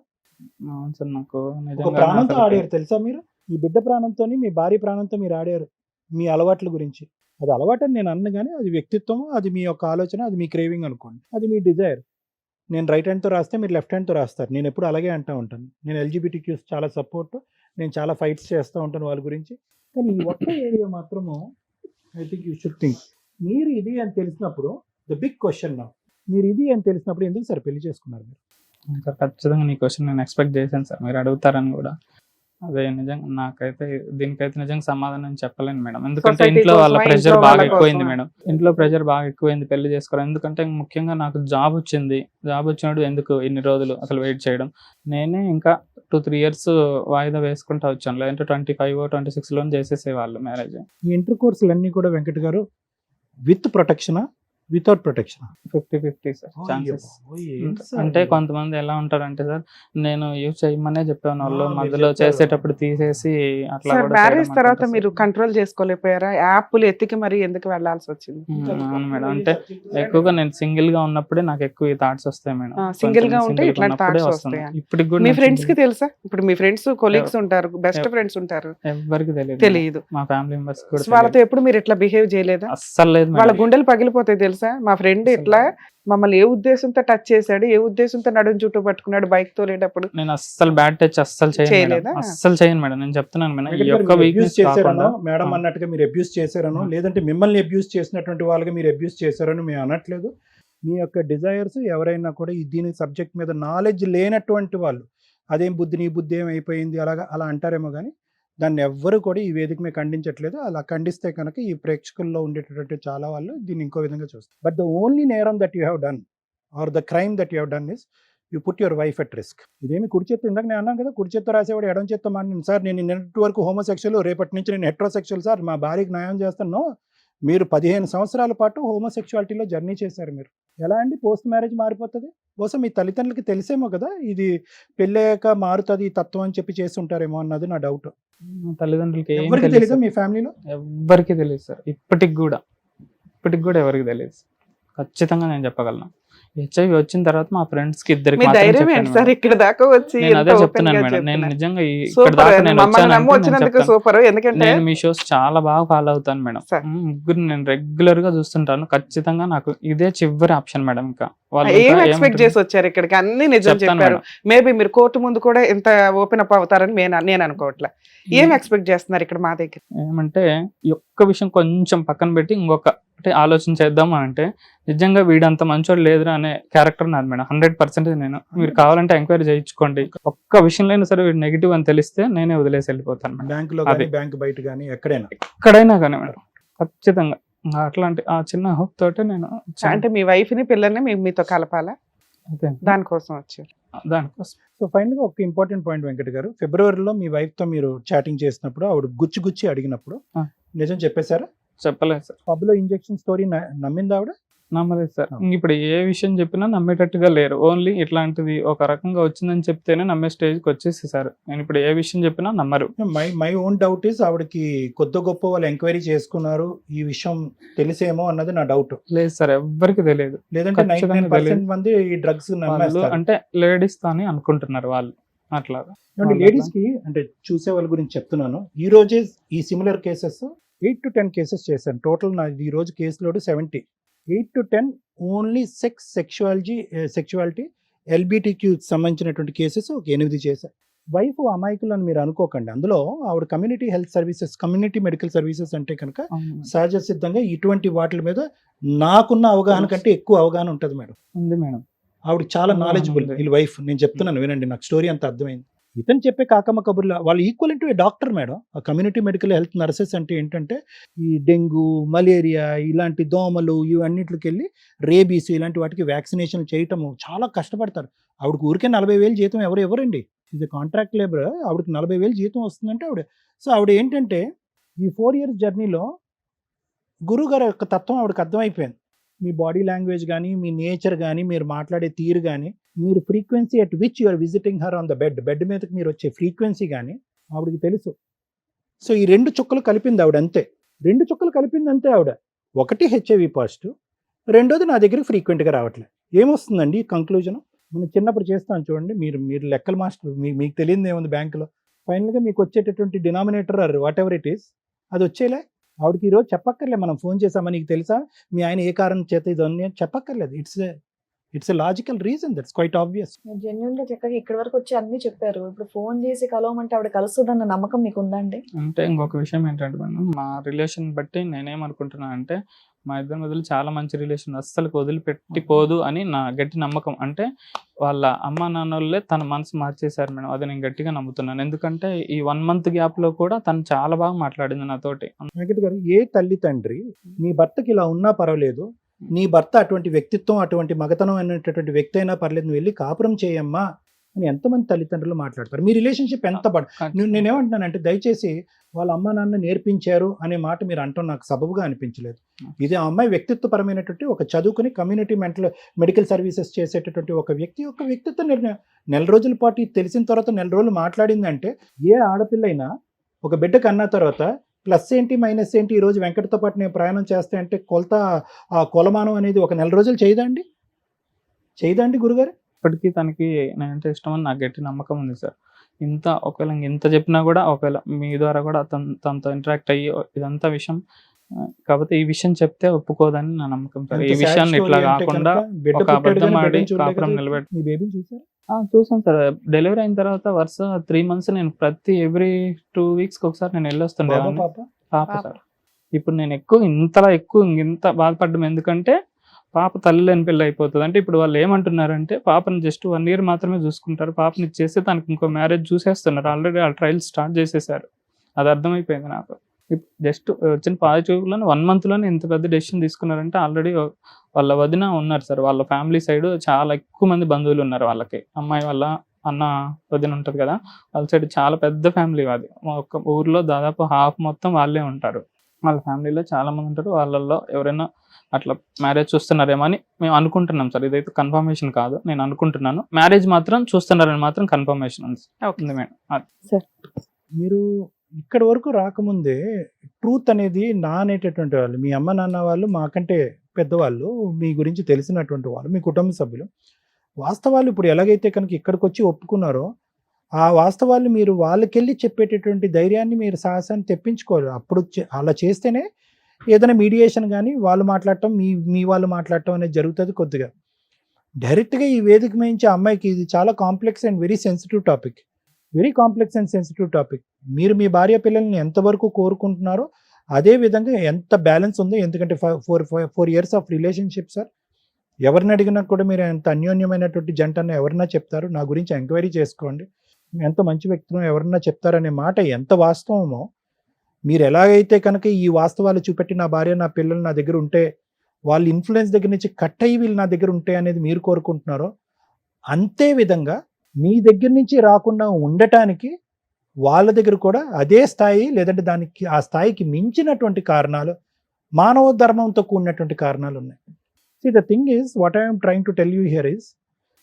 అవును సార్. నాకు ఒక నిజంగా ప్రాణంతో అసలు ఆడారు తెలుసా మీరు? మీ బిడ్డ ప్రాణంతో, మీ భార్య ప్రాణంతో మీరు ఆడారు మీ అలవాట్ల గురించి. అది అలవాటు అని నేను అన్న కానీ అది వ్యక్తిత్వం, అది మీ యొక్క ఆలోచన, అది మీ క్రేవింగ్ అనుకోండి, అది మీ డిజైర్. నేను రైట్ హ్యాండ్తో రాస్తే మీరు లెఫ్ట్ హ్యాండ్తో రాస్తారు. నేను ఎప్పుడు అలాగే అంటూ ఉంటాను. నేను ఎల్జిబిటిక్యూస్ చాలా సపోర్ట్, నేను చాలా ఫైట్స్ చేస్తూ ఉంటాను వాళ్ళ గురించి. కానీ ఈ ఒక్క ఏరియా మాత్రము I think you should think. మీరు ఇది అని తెలిసినప్పుడు ద బిగ్ క్వశ్చన్ నా, మీరు ఇది అని తెలిసినప్పుడు ఎందుకు సార్ పెళ్లి చేసుకున్నారు మీరు? సార్ ఖచ్చితంగా నీ క్వశ్చన్ నేను ఎక్స్పెక్ట్ చేశాను సార్, మీరు అడుగుతారని కూడా. అదే నిజంగా నాకైతే దీనికైతే నిజంగా సమాధానం చెప్పలేను మేడం. ఎందుకంటే Society ఇంట్లో వాళ్ళ కోసమా, ప్రెషర్ ఇంట్లో బాగా వాళ్ళ ఎక్కువైంది కోసమా? మేడం. ఇంట్లో ప్రెషర్ బాగా ఎక్కువైంది పెళ్లి చేసుకోవడం. ఎందుకంటే ముఖ్యంగా నాకు జాబ్ వచ్చింది. జాబ్ వచ్చినప్పుడు ఎందుకు ఇన్ని రోజులు అసలు వెయిట్ చేయడం. నేనే ఇంకా 2-3 years వాయిదా వేసుకుంటా వచ్చాను. లేదంటే 25-26 చేసేసేవాళ్ళు మ్యారేజ్. ఈ ఇంటర్ కోర్సులన్నీ కూడా వెంకట్ గారు విత్ ప్రొటెక్షనా, వితౌట్ ప్రొటెక్షన్? 50-50 sir chances. అంటే కొంతమంది ఎలా ఉంటారంటే సార్, నేను యూజ్ చేయమనే చెప్పాను, వాళ్ళు మీరు మధ్యలో చెప్పారు. చేసేటప్పుడు తీసేసి అట్లా సార్ కూడా మ్యారేజ్ చేయడం తర్వాత అంటుంటారు మీరు సార్. కంట్రోల్ చేసుకోలేకపోయారా? యాప్లు ఎత్తికి మరి ఎందుకు వెళ్లాల్సి వచ్చింది? అవును మేడం. అంటే ఎక్కువగా నేను సింగిల్ గా ఉన్నప్పుడే నాకు ఎక్కువ ఈ థాట్స్ వస్తాయి మేడం. సింగిల్ గా కొంచెం ఉంటే single గా ఇట్లాంటి ఉన్నప్పుడే థాట్స్ వస్తుంది. వస్తాయి. ఇప్పటికి కూడా మీ నేను ఫ్రెండ్స్ కి single- తెలుసా? ఇప్పుడు మీ ఫ్రెండ్స్ కొలీగ్స్ ఉంటారు, బెస్ట్ ఫ్రెండ్స్ ఉంటారు, ఎవ్వరికి తెలియదు. తెలియదు. మా ఫ్యామిలీ మెంబర్స్ కూడా వాళ్ళతో తెలియదు. ఎప్పుడు మీరు ఇట్లా బిహేవ్ చేయలేదా? అస్సలు లేదు వాళ్ళ మేడం. గుండెలు పగిలిపోతాయి తెలుసా? మా ఫ్రెండ్ ఇట్లా మమ్మల్ని ఏ ఉద్దేశంతో టచ్ చేశాడు, ఏ ఉద్దేశంతో నడుం చుట్టూ పట్టుకున్నాడు బైక్ తోలేటప్పుడు. నేను అస్సలు బ్యాడ్ టచ్ అస్సలు చేయను చేయలేదా? మేడం. అస్సలు చేయను మేడం. నేను చెప్తున్నాను మేడం, ఈ వెంకట్ గారు, యొక్క మీరు వీక్నెస్ abuse చేశారనో, కాకుండా మేడం ఆ. అన్నట్టుగా మీరు అబ్యూస్ చేశారనో, లేదంటే మిమ్మల్ని అబ్యూస్ చేసినటువంటి వాళ్ళకి మీరు అబ్యూస్ చేశారని మేము అనట్లేదు. మీ యొక్క డిజైర్స్ ఎవరైనా కూడా దీని సబ్జెక్ట్ మీద నాలెడ్జ్ లేనటువంటి వాళ్ళు, అదేం బుద్ధి నీ బుద్ధి ఏం అయిపోయింది అలా అంటారేమో కానీ దాన్ని ఎవ్వరు కూడా ఈ వేదిక మీద ఖండించట్లేదు. అలా ఖండిస్తే కనుక ఈ ప్రేక్షకుల్లో ఉండేటటువంటి చాలా వాళ్ళు దీన్ని ఇంకో విధంగా చూస్తారు. బట్ ద ఓన్లీ నేరం that you have done or the crime that you have done is you put your wife at risk. ఇదేమి కుడి చేత్తో, ఇందాక నేను అన్నాను కదా, కుడి చేత్తో రాసేవాడు ఎడం చేత్తో మాట్లాడి సార్ నేను నిన్నటి వరకు హోమోసెక్షువల్, రేపటి నుంచి నేను హెట్రోసెక్షువల్ సార్, మా భార్యకి న్యాయం చేస్తాను. మీరు 15 సంవత్సరాల పాటు హోమోసెక్షువాలిటీలో జర్నీ చేశారు మీరు. ఎలా అండి పోస్ట్ మ్యారేజ్ మారిపోతుంది? బహుశా మీ తల్లిదండ్రులకి తెలిసేమో కదా ఇది పెళ్ళయ్యాక మారుతుంది ఈ తత్వం అని చెప్పి చేసి ఉంటారేమో అన్నది నా డౌట్. మా తల్లిదండ్రులకి ఏం ఎవరికి తెలియదు తెలీదా మీ ఫ్యామిలీలో? ఎవ్వరికి తెలియదు సార్. ఇప్పటికి కూడా ఎవరికి తెలియదు. ఖచ్చితంగా నేను చెప్పగలను. హెచ్ఐవి వచ్చిన తర్వాత మా ఫ్రెండ్స్ కి ఇద్దరికి మీ మాత్రం ధైర్యం చెప్పాను ఏంటి సార్ మేడం. ఇక్కడ దాకా వచ్చి నేను అదే ఎంత open చెప్తున్నాను గా మేడం. నేను చెప్తున్నారు. నిజంగా ఇక్కడ సూపర్ దాకా అండి. నేను మమ్మల్ని వచ్చానంటే నమ్మి నేను వచ్చినందుకు చెప్తాను. సూపర్. ఎందుకంటే నేను మీ షోస్ చాలా బాగా ఫాలో అవుతాను మేడం. సార్. ముగ్గురు నేను రెగ్యులర్ గా చూస్తుంటాను. ఖచ్చితంగా నాకు ఇదే చివరి ఆప్షన్ మేడం. ఇంకా వాళ్ళు ఏం ఇంకా ఎక్స్పెక్ట్ ఏమంటారు? చేసి వచ్చారు ఇక్కడికి? అన్ని నిజం చెప్తాను చెప్పారు. మేడం. మేబీ మీరు కోర్టు ముందు కూడా ఇంత ఓపెన్ అప్ అవుతారని నేను అనుకోవట్లే. ఏం ఎక్స్పెక్ట్ చేస్తున్నారు ఇక్కడ మా దగ్గర? ఏమంటే ఈ ఒక్క విషయం కొంచెం పక్కన పెట్టి ఇంకొక అంటే ఆలోచన చేద్దాం అని అంటే నిజంగా వీడంత మంచోడు లేదురా అనే క్యారెక్టర్ నాది మేడం. 100% నేను మీరు కావాలంటే ఎంక్వైరీ చేయించుకోండి. ఒక్క విషయంలో అయినా సరే వీడు నెగిటివ్ అని తెలిస్తే నేనే వదిలేసి వెళ్ళిపోతాను మేడం. బ్యాంకులో అదే. కానీ బ్యాంక్ బయట కానీ ఎక్కడైనా ఎక్కడైనా కానీ మేడం ఖచ్చితంగా అట్లాంటి ఆ చిన్న హోప్ తోటే నేను అంటే మీ వైఫ్ ని పిల్లల్ని మీతో కలపాలా? అదే దానికోసం వచ్చారు. దానికోసం సో ఫైనల్గా ఒక ఇంపార్టెంట్ పాయింట్ వెంకట్ గారు, ఫిబ్రవరిలో మీ వైఫ్తో మీరు చాటింగ్ చేసినప్పుడు ఆవిడ గుచ్చి అడిగినప్పుడు ఆ. నిజం చెప్పేశారా? చెప్పలేదు సార్. పబ్లో ఇంజెక్షన్ స్టోరీ నమ్మిందా ఆవిడ? నమ్మలేదు సార్. ఇప్పుడు ఏ విషయం చెప్పినా నమ్మేటట్టుగా లేరు. ఓన్లీ ఇట్లాంటిది ఒక రకంగా వచ్చిందని చెప్తేనే నమ్మే స్టేజ్కి వచ్చేసి సార్. నేను ఇప్పుడు ఏ విషయం చెప్పినా నమ్మరు. మై ఓన్ డౌట్ ఈస్ ఆవిడకి కొద్ది గొప్ప వాళ్ళు ఎంక్వైరీ చేసుకున్నారు ఈ విషయం తెలిసేమో అన్నది నా డౌట్. లేదు సార్, ఎవ్వరికి తెలియదు. లేదంటే ఖచ్చితంగా 99% మంది ఈ డ్రగ్స్ వాళ్ళు నమ్మేస్తారు. అంటే లేడీస్ అని అనుకుంటున్నారు వాళ్ళు అట్లాగా. లేడీస్ కి అంటే చూసే వాళ్ళ గురించి చెప్తున్నాను. ఈ రోజే ఈ సిమిలర్ కేసెస్ 8 to 10 కేసెస్ చేశాను. టోటల్ నా ఈ రోజు case load 70. 8 to 10 only sexuality L B T Q సంబంధించినటువంటి కేసెస్ ఒక 8 చేశారు. వైఫ్ అమాయకులు అని మీరు అనుకోకండి. అందులో ఆవిడ community health services, community medical services అంటే కనుక సహజ సిద్ధంగా ఇటువంటి వాటి మీద నాకున్న అవగాహన కంటే ఎక్కువ అవగాహన ఉంటుంది మేడం. ఉంది మేడం. ఆవిడ చాలా నాలెడ్జబుల్. ఉంది. వీళ్ళ వైఫ్ నేను చెప్తున్నాను వినండి, నాకు స్టోరీ అంత అర్థమైంది. ఇతను చెప్పే కాకమ్మ కబుర్ల వాళ్ళు ఈక్వల్ టు డాక్టర్ మేడం. ఆ కమ్యూనిటీ మెడికల్ హెల్త్ నర్సెస్ అంటే ఏంటంటే ఈ డెంగ్యూ, మలేరియా ఇలాంటి దోమలు ఇవన్నిటికి వెళ్ళి రేబీస్ ఇలాంటి వాటికి వ్యాక్సినేషన్ చేయటము చాలా కష్టపడతారు. ఆవిడకి ఊరికే 40,000 జీతం ఎవరండి? ఇది కాంట్రాక్ట్ లేబర్. ఆవిడకి 40,000 జీతం వస్తుందంటే ఆవిడ ఏంటంటే ఈ 4 years జర్నీలో గురువు గారి యొక్క తత్వం ఆవిడకి అర్థమైపోయింది. మీ బాడీ లాంగ్వేజ్ కానీ, మీ నేచర్ కానీ, మీరు మాట్లాడే తీరు కానీ, మీరు frequency at which you are visiting her on the bed మీదకి మీరు వచ్చే ఫ్రీక్వెన్సీ కానీ ఆవిడకి తెలుసు. సో ఈ 2 చుక్కలు కలిపింది ఆవిడ అంతే. 2 చుక్కలు కలిపింది అంతే ఆవిడ. ఒకటి హెచ్ఐవి పాజిటివ్, రెండోది నా దగ్గరికి ఫ్రీక్వెంట్గా రావట్లేదు. ఏమొస్తుందండి కంక్లూజన్? మనం చిన్నప్పుడు చేస్తాం చూడండి, మీరు లెక్కల మాస్టర్, మీకు తెలియదు ఏముంది బ్యాంకులో. ఫైనల్గా మీకు వచ్చేటటువంటి denominator or whatever it is అది వచ్చేలే. ఆవిడకి ఈరోజు చెప్పక్కర్లే మనం ఫోన్ చేసామని, నీకు తెలుసా మీ ఆయన ఏ కారణం చేత ఇదన్నీ చెప్పక్కర్లేదు. It's a logical reason, that's quiet obvious. Genuine గా చక్కగా ఇక్కడి వరకు వచ్చి అన్ని చెప్పారు. ఇప్పుడు ఫోన్ చేసి కలవమంటే ఆవిడ కలుస్తుందన్న నమ్మకం మీకు ఉందండి? అంటే ఇంకొక విషయం ఏంటంటే మేడం, మా రిలేషన్ బట్టి నేనేమనుకుంటున్నా అంటే మా ఇద్దరి మధ్యలో చాలా మంచి రిలేషన్, అస్సలు వదిలిపెట్టిపోదు అని నా గట్టి నమ్మకం. అంటే వాళ్ళ అమ్మ నాన్నోళ్ళే తన మనసు మార్చేశారు మేడం. అది నేను గట్టిగా నమ్ముతున్నాను. ఎందుకంటే ఈ 1 month గ్యాప్ లో కూడా తను చాలా బాగా మాట్లాడింది నాతోటి. వెంకట్ గారు, ఏ తల్లి తండ్రి నీ భర్తకి ఇలా ఉన్నా పర్వాలేదు, నీ భర్త అటువంటి వ్యక్తిత్వం, అటువంటి మగతనం అనేటటువంటి వ్యక్తి అయినా పర్లేదు, నువ్వు వెళ్ళి కాపురం చేయమ్మా అని ఎంతమంది తల్లిదండ్రులు మాట్లాడతారు. మీ రిలేషన్షిప్ ఎంత నేనేమంటున్నానంటే దయచేసి వాళ్ళ అమ్మ నాన్న నేర్పించారు అనే మాట మీరు అంటాం నాకు సబబుగా అనిపించలేదు. ఇది ఆ అమ్మాయి వ్యక్తిత్వపరమైనటువంటి ఒక చదువుకుని కమ్యూనిటీ మెడికల్ సర్వీసెస్ చేసేటటువంటి ఒక వ్యక్తిత్వ నిర్ణయం. 4 రోజుల పాటు తెలిసిన తర్వాత 4 రోజులు మాట్లాడిందంటే ఏ ఆడపిల్ల అయినా ఒక బిడ్డ కన్నా తర్వాత ప్లస్ ఏంటి మైనస్ ఏంటి, ఈరోజు వెంకటతో పాటు నేను ప్రయాణం చేస్తే అంటే ఆ కొలమానం అనేది ఒక 4 రోజులు చేయదండి గురుగారు? ఇప్పటికీ తనకి నేనంటే ఇష్టం అని నాకు గట్టి నమ్మకం ఉంది సార్. ఒకవేళ ఇంత చెప్పినా కూడా, ఒకవేళ మీ ద్వారా కూడా తనతో ఇంటరాక్ట్ అయ్యి ఇదంతా విషయం, కాకపోతే ఈ విషయం చెప్తే ఒప్పుకోదని నా నమ్మకం సార్. ఈ విషయాన్ని ఇట్లా కాకుండా ఒక అబద్ధం ఆడి కాపురం నిలబెట్టి చూసాను సార్. డెలివరీ అయిన తర్వాత వరుస 3 months నేను ఎవ్రీ 2 weeks ఒకసారి నేను వెళ్ళొస్తుండే పాప సార్. ఇప్పుడు నేను ఇంత బాధపడ్డం ఎందుకంటే పాప తల్లి లేని పిల్ల అయిపోతుంది. అంటే ఇప్పుడు వాళ్ళు ఏమంటున్నారంటే పాపని జస్ట్ 1 year మాత్రమే చూసుకుంటారు, పాపని ఇచ్చేస్తే తనకి ఇంకో మ్యారేజ్ చూసేస్తున్నారు. ఆల్రెడీ ఆ ట్రయల్స్ స్టార్ట్ చేసేసారు. అది అర్థమైపోయింది నాకు. జస్ట్ వచ్చిన పాజిటివ్లోనే 1 monthలోనే ఇంత పెద్ద డెసిషన్ తీసుకున్నారంటే ఆల్రెడీ వాళ్ళ వదిన ఉన్నారు సార్. వాళ్ళ ఫ్యామిలీ సైడ్ చాలా ఎక్కువ మంది బంధువులు ఉన్నారు వాళ్ళకి. అమ్మాయి వాళ్ళ అన్న వదిన ఉంటుంది కదా, వాళ్ళ సైడ్ చాలా పెద్ద ఫ్యామిలీ. అది ఒక ఊర్లో దాదాపు half మొత్తం వాళ్ళే ఉంటారు. వాళ్ళ ఫ్యామిలీలో చాలా మంది ఉంటారు. వాళ్ళల్లో ఎవరైనా అట్లా మ్యారేజ్ చూస్తున్నారేమో అని మేము అనుకుంటున్నాం సార్. ఇదైతే కన్ఫర్మేషన్ కాదు, నేను అనుకుంటున్నాను. మ్యారేజ్ మాత్రం చూస్తున్నారని మాత్రం కన్ఫర్మేషన్ ఉంది మేడం. మీరు ఇక్కడ వరకు రాకముందే ట్రూత్ అనేది నా అనేటటువంటి వాళ్ళు, మీ అమ్మ నాన్న వాళ్ళు మాకంటే పెద్దవాళ్ళు, మీ గురించి తెలిసినటువంటి వాళ్ళు, మీ కుటుంబ సభ్యులు, వాస్తవాలు ఇప్పుడు ఎలాగైతే కనుక ఇక్కడికి వచ్చి ఒప్పుకున్నారో ఆ వాస్తవాలు మీరు వాళ్ళకెళ్ళి చెప్పేటటువంటి ధైర్యాన్ని, మీరు సాహసాన్ని తెప్పించుకోవాలి. అప్పుడు అలా చేస్తేనే ఏదైనా మీడియేషన్ కానీ వాళ్ళు మాట్లాడటం, మీ వాళ్ళు మాట్లాడటం అనేది జరుగుతుంది. కొద్దిగా డైరెక్ట్గా ఈ వేదిక మించి అమ్మాయికి ఇది చాలా complex and very sensitive topic, very complex and sensitive topic. మీరు మీ భార్య పిల్లల్ని ఎంతవరకు కోరుకుంటున్నారో అదే విధంగా ఎంత బ్యాలెన్స్ ఉందో, ఎందుకంటే 4 years ఆఫ్ రిలేషన్షిప్ సార్. ఎవరిని అడిగినా కూడా మీరు ఎంత అన్యోన్యమైనటువంటి జంట అన్న ఎవరన్నా చెప్తారు. నా గురించి ఎంక్వైరీ చేసుకోండి, ఎంత మంచి వ్యక్తులు ఎవరన్నా చెప్తారనే మాట ఎంత వాస్తవమో, మీరు ఎలాగైతే కనుక ఈ వాస్తవాలు చూపెట్టి నా భార్య నా పిల్లలు నా దగ్గర ఉంటే, వాళ్ళ ఇన్ఫ్లుయెన్స్ దగ్గర నుంచి కట్ అయ్యి వీళ్ళు నా దగ్గర ఉంటే అనేది మీరు కోరుకుంటున్నారో, అంతే విధంగా మీ దగ్గర నుంచి రాకుండా ఉండటానికి వాళ్ళ దగ్గర కూడా అదే స్థాయి, లేదంటే దానికి ఆ స్థాయికి మించినటువంటి కారణాలు, మానవ ధర్మంతో కూడినటువంటి కారణాలు ఉన్నాయి. See, the thing is, what I am trying to tell you here is,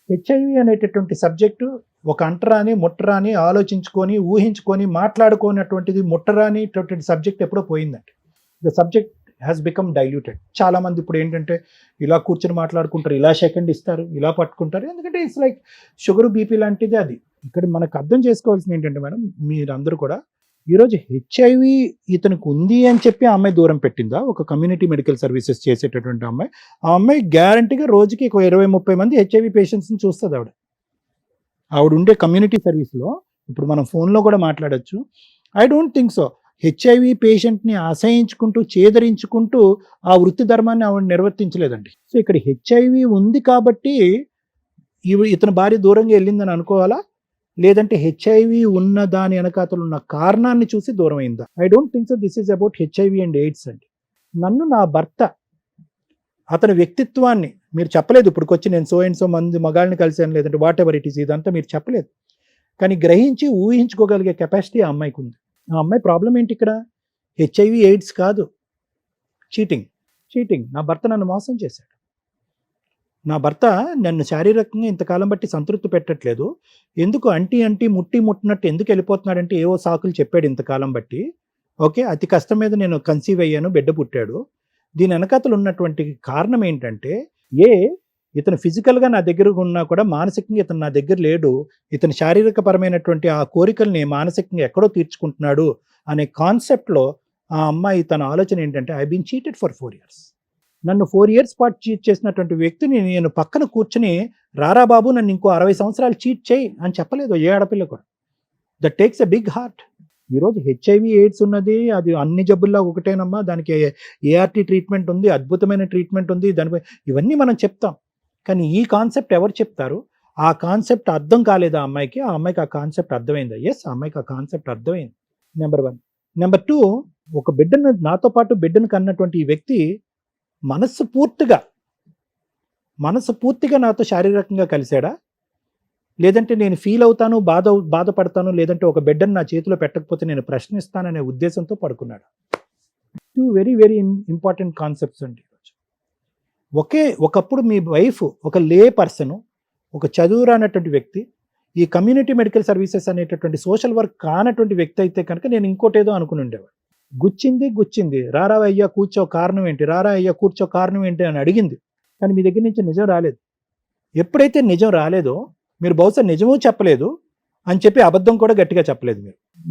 HIV అనేటటువంటి సబ్జెక్టు ఒక అంటరాని ముట్టరాని ఆలోచించుకొని ఊహించుకొని మాట్లాడుకోనటువంటిది ముట్టరానిటువంటి సబ్జెక్ట్ ఎప్పుడో పోయిందండి. The subject has become diluted. చాలామంది ఇప్పుడు ఏంటంటే ఇలా కూర్చొని మాట్లాడుకుంటారు, ఇలా సెకండ్ ఇస్తారు, ఇలా పట్టుకుంటారు. ఎందుకంటే ఇట్స్ లైక్ షుగర్ బీపీ లాంటిది అది. ఇక్కడ మనకు అర్థం చేసుకోవాల్సింది ఏంటంటే మేడం, మీరందరూ కూడా ఈరోజు హెచ్ఐవి ఇతనికి ఉంది అని చెప్పి ఆ అమ్మాయి దూరం పెట్టిందా? ఒక కమ్యూనిటీ మెడికల్ సర్వీసెస్ చేసేటటువంటి అమ్మాయి, ఆ అమ్మాయి గ్యారంటీగా రోజుకి 20-30 మంది హెచ్ఐవి పేషెంట్స్ని చూస్తుంది. ఆవిడ ఉండే కమ్యూనిటీ సర్వీస్లో ఇప్పుడు మనం ఫోన్లో కూడా మాట్లాడచ్చు. I don't think so. HIV పేషెంట్ని అసహించుకుంటూ చేదరించుకుంటూ ఆ వృత్తి ధర్మాన్ని ఆవిడ నిర్వర్తించలేదండి. సో ఇక్కడ హెచ్ఐవి ఉంది కాబట్టి ఇతని భార్య దూరంగా వెళ్ళిందని అనుకోవాలా, లేదంటే హెచ్ఐవి ఉన్న దాని వెనకాతలు ఉన్న కారణాన్ని చూసి దూరం అయిందా? I don't think so. This is about HIV and AIDS అండి. నన్ను నా భర్త అతని వ్యక్తిత్వాన్ని మీరు చెప్పలేదు. ఇప్పటికొచ్చి నేను సో అండ్ సో మంది మగాళ్ళని కలిసాను, లేదంటే వాట్ ఎవర్ ఇట్ ఈస్, ఇదంతా మీరు చెప్పలేదు. కానీ గ్రహించి ఊహించుకోగలిగే కెపాసిటీ ఆ అమ్మాయికి ఉంది. ఆ అమ్మాయి ప్రాబ్లం ఏంటి ఇక్కడ? హెచ్ఐవి ఎయిడ్స్ కాదు, చీటింగ్. నా భర్త నన్ను మోసం చేశాడు. నా భర్త నన్ను శారీరకంగా ఇంతకాలం బట్టి సంతృప్తి పెట్టట్లేదు. ఎందుకు అంటి ముట్టినట్టు ఎందుకు వెళ్ళిపోతున్నాడంటే ఏవో సాకులు చెప్పాడు ఇంతకాలం బట్టి. ఓకే, అతి కష్టం మీద నేను కన్సీవ్ అయ్యాను, బిడ్డ పుట్టాడు. దీని వెనకాతలు ఉన్నటువంటి కారణం ఏంటంటే, ఇతను ఫిజికల్గా నా దగ్గర ఉన్నా కూడా మానసికంగా ఇతను నా దగ్గర లేడు, ఇతను శారీరక పరమైనటువంటి ఆ కోరికల్ని మానసికంగా ఎక్కడో తీర్చుకుంటున్నాడు అనే కాన్సెప్ట్లో ఆ అమ్మాయి తన ఆలోచన ఏంటంటే, I been cheated for 4 years. నన్ను 4 years పాటు చీట్ చేసినటువంటి వ్యక్తిని నేను పక్కన కూర్చుని, రారా బాబు నన్ను ఇంకో 60 సంవత్సరాలు చీట్ చేయి అని చెప్పలేదు ఏ ఆడపిల్ల కూడా. That takes a big heart. ఈరోజు హెచ్ఐవి ఎయిడ్స్ ఉన్నది, అది అన్ని జబ్బుల్లో ఒకటేనమ్మా, దానికి ఏఆర్టీ ట్రీట్మెంట్ ఉంది, అద్భుతమైన ట్రీట్మెంట్ ఉంది, దానిపై ఇవన్నీ మనం చెప్తాం. కానీ ఈ కాన్సెప్ట్ ఎవరు చెప్తారు? ఆ కాన్సెప్ట్ అర్థం కాలేదు ఆ అమ్మాయికి. ఆ అమ్మాయికి ఆ కాన్సెప్ట్ అర్థమైందా? ఎస్, ఆ అమ్మాయికి ఆ కాన్సెప్ట్ అర్థమైంది. నెంబర్ 1. నెంబర్ 2, ఒక బిడ్డను, నాతో పాటు బిడ్డను కన్నటువంటి ఈ వ్యక్తి మనస్ఫూర్తిగా నాతో శారీరకంగా కలిశాడా, లేదంటే నేను ఫీల్ అవుతాను, బాధపడతాను, లేదంటే ఒక బిడ్డను నా చేతిలో పెట్టకపోతే నేను ప్రశ్నిస్తాననే ఉద్దేశంతో పడుకున్నాడు. 2 వెరీ వెరీ ఇంపార్టెంట్ కాన్సెప్ట్స్ అండి. ఒకప్పుడు మీ వైఫ్ ఒక లే పర్సన్, ఒక చదువురానటువంటి వ్యక్తి, ఈ కమ్యూనిటీ మెడికల్ సర్వీసెస్ అనేటటువంటి సోషల్ వర్క్ కానటువంటి వ్యక్తి అయితే కనుక నేను ఇంకోటేదో అనుకుని ఉండేవాడు. గుచ్చింది, రారా అయ్యా కూర్చో కారణం ఏంటి, రారా అయ్యా కూర్చో కారణం ఏంటి అని అడిగింది. కానీ మీ దగ్గర నుంచి నిజం రాలేదు. ఎప్పుడైతే నిజం రాలేదో, మీరు బహుశా నిజమూ చెప్పలేదు అని చెప్పి అబద్ధం కూడా గట్టిగా చెప్పలేదు.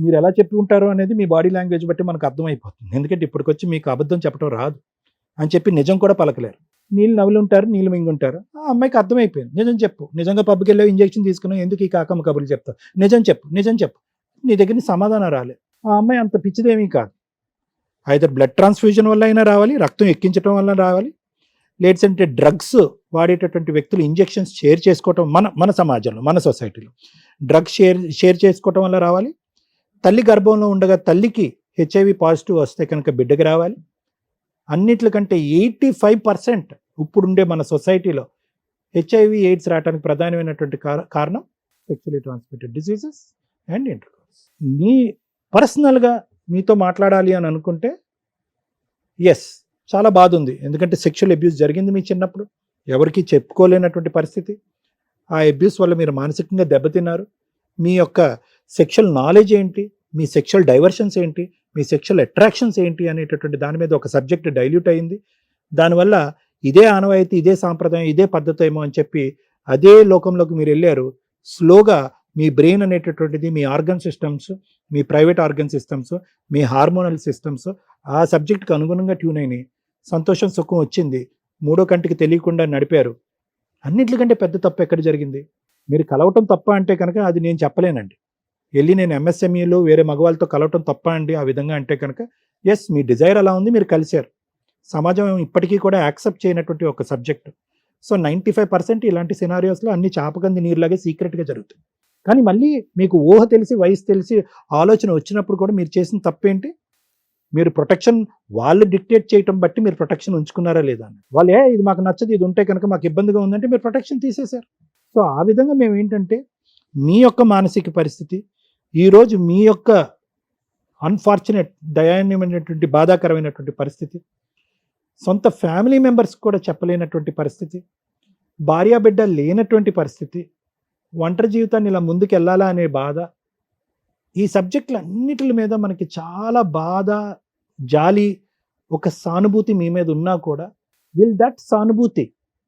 మీరు ఎలా చెప్పి ఉంటారో అనేది మీ బాడీ లాంగ్వేజ్ బట్టి మనకు అర్థమైపోతుంది. ఎందుకంటే ఇప్పటికొచ్చి మీకు అబద్ధం చెప్పడం రాదు అని చెప్పి నిజం కూడా పలకలేరు. నీళ్ళు నవ్వులుంటారు, నీళ్ళు మింగుంటారు. ఆ అమ్మాయికి అర్థమైపోయింది, నిజం చెప్పు, నిజంగా పబ్కి వెళ్ళావు, ఇంజెక్షన్ తీసుకున్నావు, ఎందుకు ఈ కాకమ్మ కబుర్లు చెప్తావు, నిజం చెప్పు. నీ దగ్గర సమాధానం రాలేదు. ఆ అమ్మాయి అంత పిచ్చిదేమీ కాదు. ఐదర్ బ్లడ్ ట్రాన్స్ఫ్యూజన్ వల్ల అయినా రావాలి, రక్తం ఎక్కించడం వల్ల రావాలి, లేదంటే డ్రగ్స్ వాడేటటువంటి వ్యక్తులు ఇంజెక్షన్స్ షేర్ చేసుకోవటం, మన సమాజంలో, మన సొసైటీలో డ్రగ్స్ షేర్ చేసుకోవటం వల్ల రావాలి. తల్లి గర్భంలో ఉండగా తల్లికి హెచ్ఐవి పాజిటివ్ వస్తే కనుక బిడ్డకి రావాలి. అన్నిట్లకంటే 85% ఇప్పుడుండే మన సొసైటీలో హెచ్ఐవి ఎయిడ్స్ రావడానికి ప్రధానమైనటువంటి కారణం sexually transmitted diseases and intercourse. మీ పర్సనల్గా మీతో మాట్లాడాలి అని అనుకుంటే ఎస్, చాలా బాధ ఉంది. ఎందుకంటే సెక్షువల్ అబ్యూస్ జరిగింది మీ చిన్నప్పుడు, ఎవరికి చెప్పుకోలేనటువంటి పరిస్థితి. ఆ అబ్యూస్ వల్ల మీరు మానసికంగా దెబ్బతిన్నారు. మీ యొక్క సెక్షువల్ నాలెడ్జ్ ఏంటి, మీ సెక్షువల్ డైవర్షన్స్ ఏంటి, మీ సెక్షువల్ అట్రాక్షన్స్ ఏంటి అనేటటువంటి దాని మీద ఒక సబ్జెక్ట్ డైల్యూట్ అయింది. దానివల్ల ఇదే ఆనవాయితీ, ఇదే సాంప్రదాయం, ఇదే పద్ధతి ఏమో అని చెప్పి అదే లోకంలోకి మీరు వెళ్ళారు. స్లోగా మీ బ్రెయిన్ అనేటటువంటిది, మీ ఆర్గన్ సిస్టమ్స్, మీ ప్రైవేట్ ఆర్గన్ సిస్టమ్స్, మీ హార్మోనల్ సిస్టమ్స్ ఆ సబ్జెక్ట్కి అనుగుణంగా ట్యూన్ అయినాయి. సంతోషం, సుఖం వచ్చింది, మూడో కంటికి తెలియకుండా నడిపారు. అన్నింటికంటే పెద్ద తప్పు ఎక్కడ జరిగింది? మీరు కలవటం తప్ప అంటే కనుక అది నేను చెప్పలేనండి. వెళ్ళి నేను ఎంఎస్ఎంఈలో వేరే మగవాళ్ళతో కలవటం తప్ప అండి ఆ విధంగా అంటే కనుక, ఎస్, మీ డిజైర్ అలా ఉంది, మీరు కలిశారు. సమాజం ఇప్పటికీ కూడా యాక్సెప్ట్ చేయనటువంటి ఒక సబ్జెక్ట్. సో 95% ఇలాంటి సినారియోస్లో అన్ని చాపకంది నీరులాగే సీక్రెట్గా జరుగుతాయి. కానీ మళ్ళీ మీకు ఊహ తెలిసి, వయసు తెలిసి, ఆలోచన వచ్చినప్పుడు కూడా మీరు చేసిన తప్పేంటి? మీరు ప్రొటెక్షన్ వాళ్ళు డిక్టేట్ చేయటం బట్టి మీరు ప్రొటెక్షన్ ఉంచుకున్నారా లేదా అని. వాళ్ళు ఇది మాకు నచ్చదు, ఇది ఉంటే కనుక మాకు ఇబ్బందిగా ఉందంటే మీరు ప్రొటెక్షన్ తీసేశారు. సో ఆ విధంగా మేము ఏంటంటే మీ యొక్క మానసిక పరిస్థితి, ఈరోజు మీ యొక్క అన్ఫార్చునేట్, దయాన్యమైనటువంటి, బాధాకరమైనటువంటి పరిస్థితి, సొంత ఫ్యామిలీ మెంబర్స్ కూడా చెప్పలేనటువంటి పరిస్థితి, భార్యాబిడ్డ లేనటువంటి పరిస్థితి, ఒంటరి జీవితాన్ని ఇలా ముందుకు వెళ్ళాలా అనే బాధ, ఈ సబ్జెక్టులు అన్నిటి మీద మనకి చాలా బాధ, జాలి, ఒక సానుభూతి మీ మీద ఉన్నా కూడా, విల్ దట్ సానుభూతి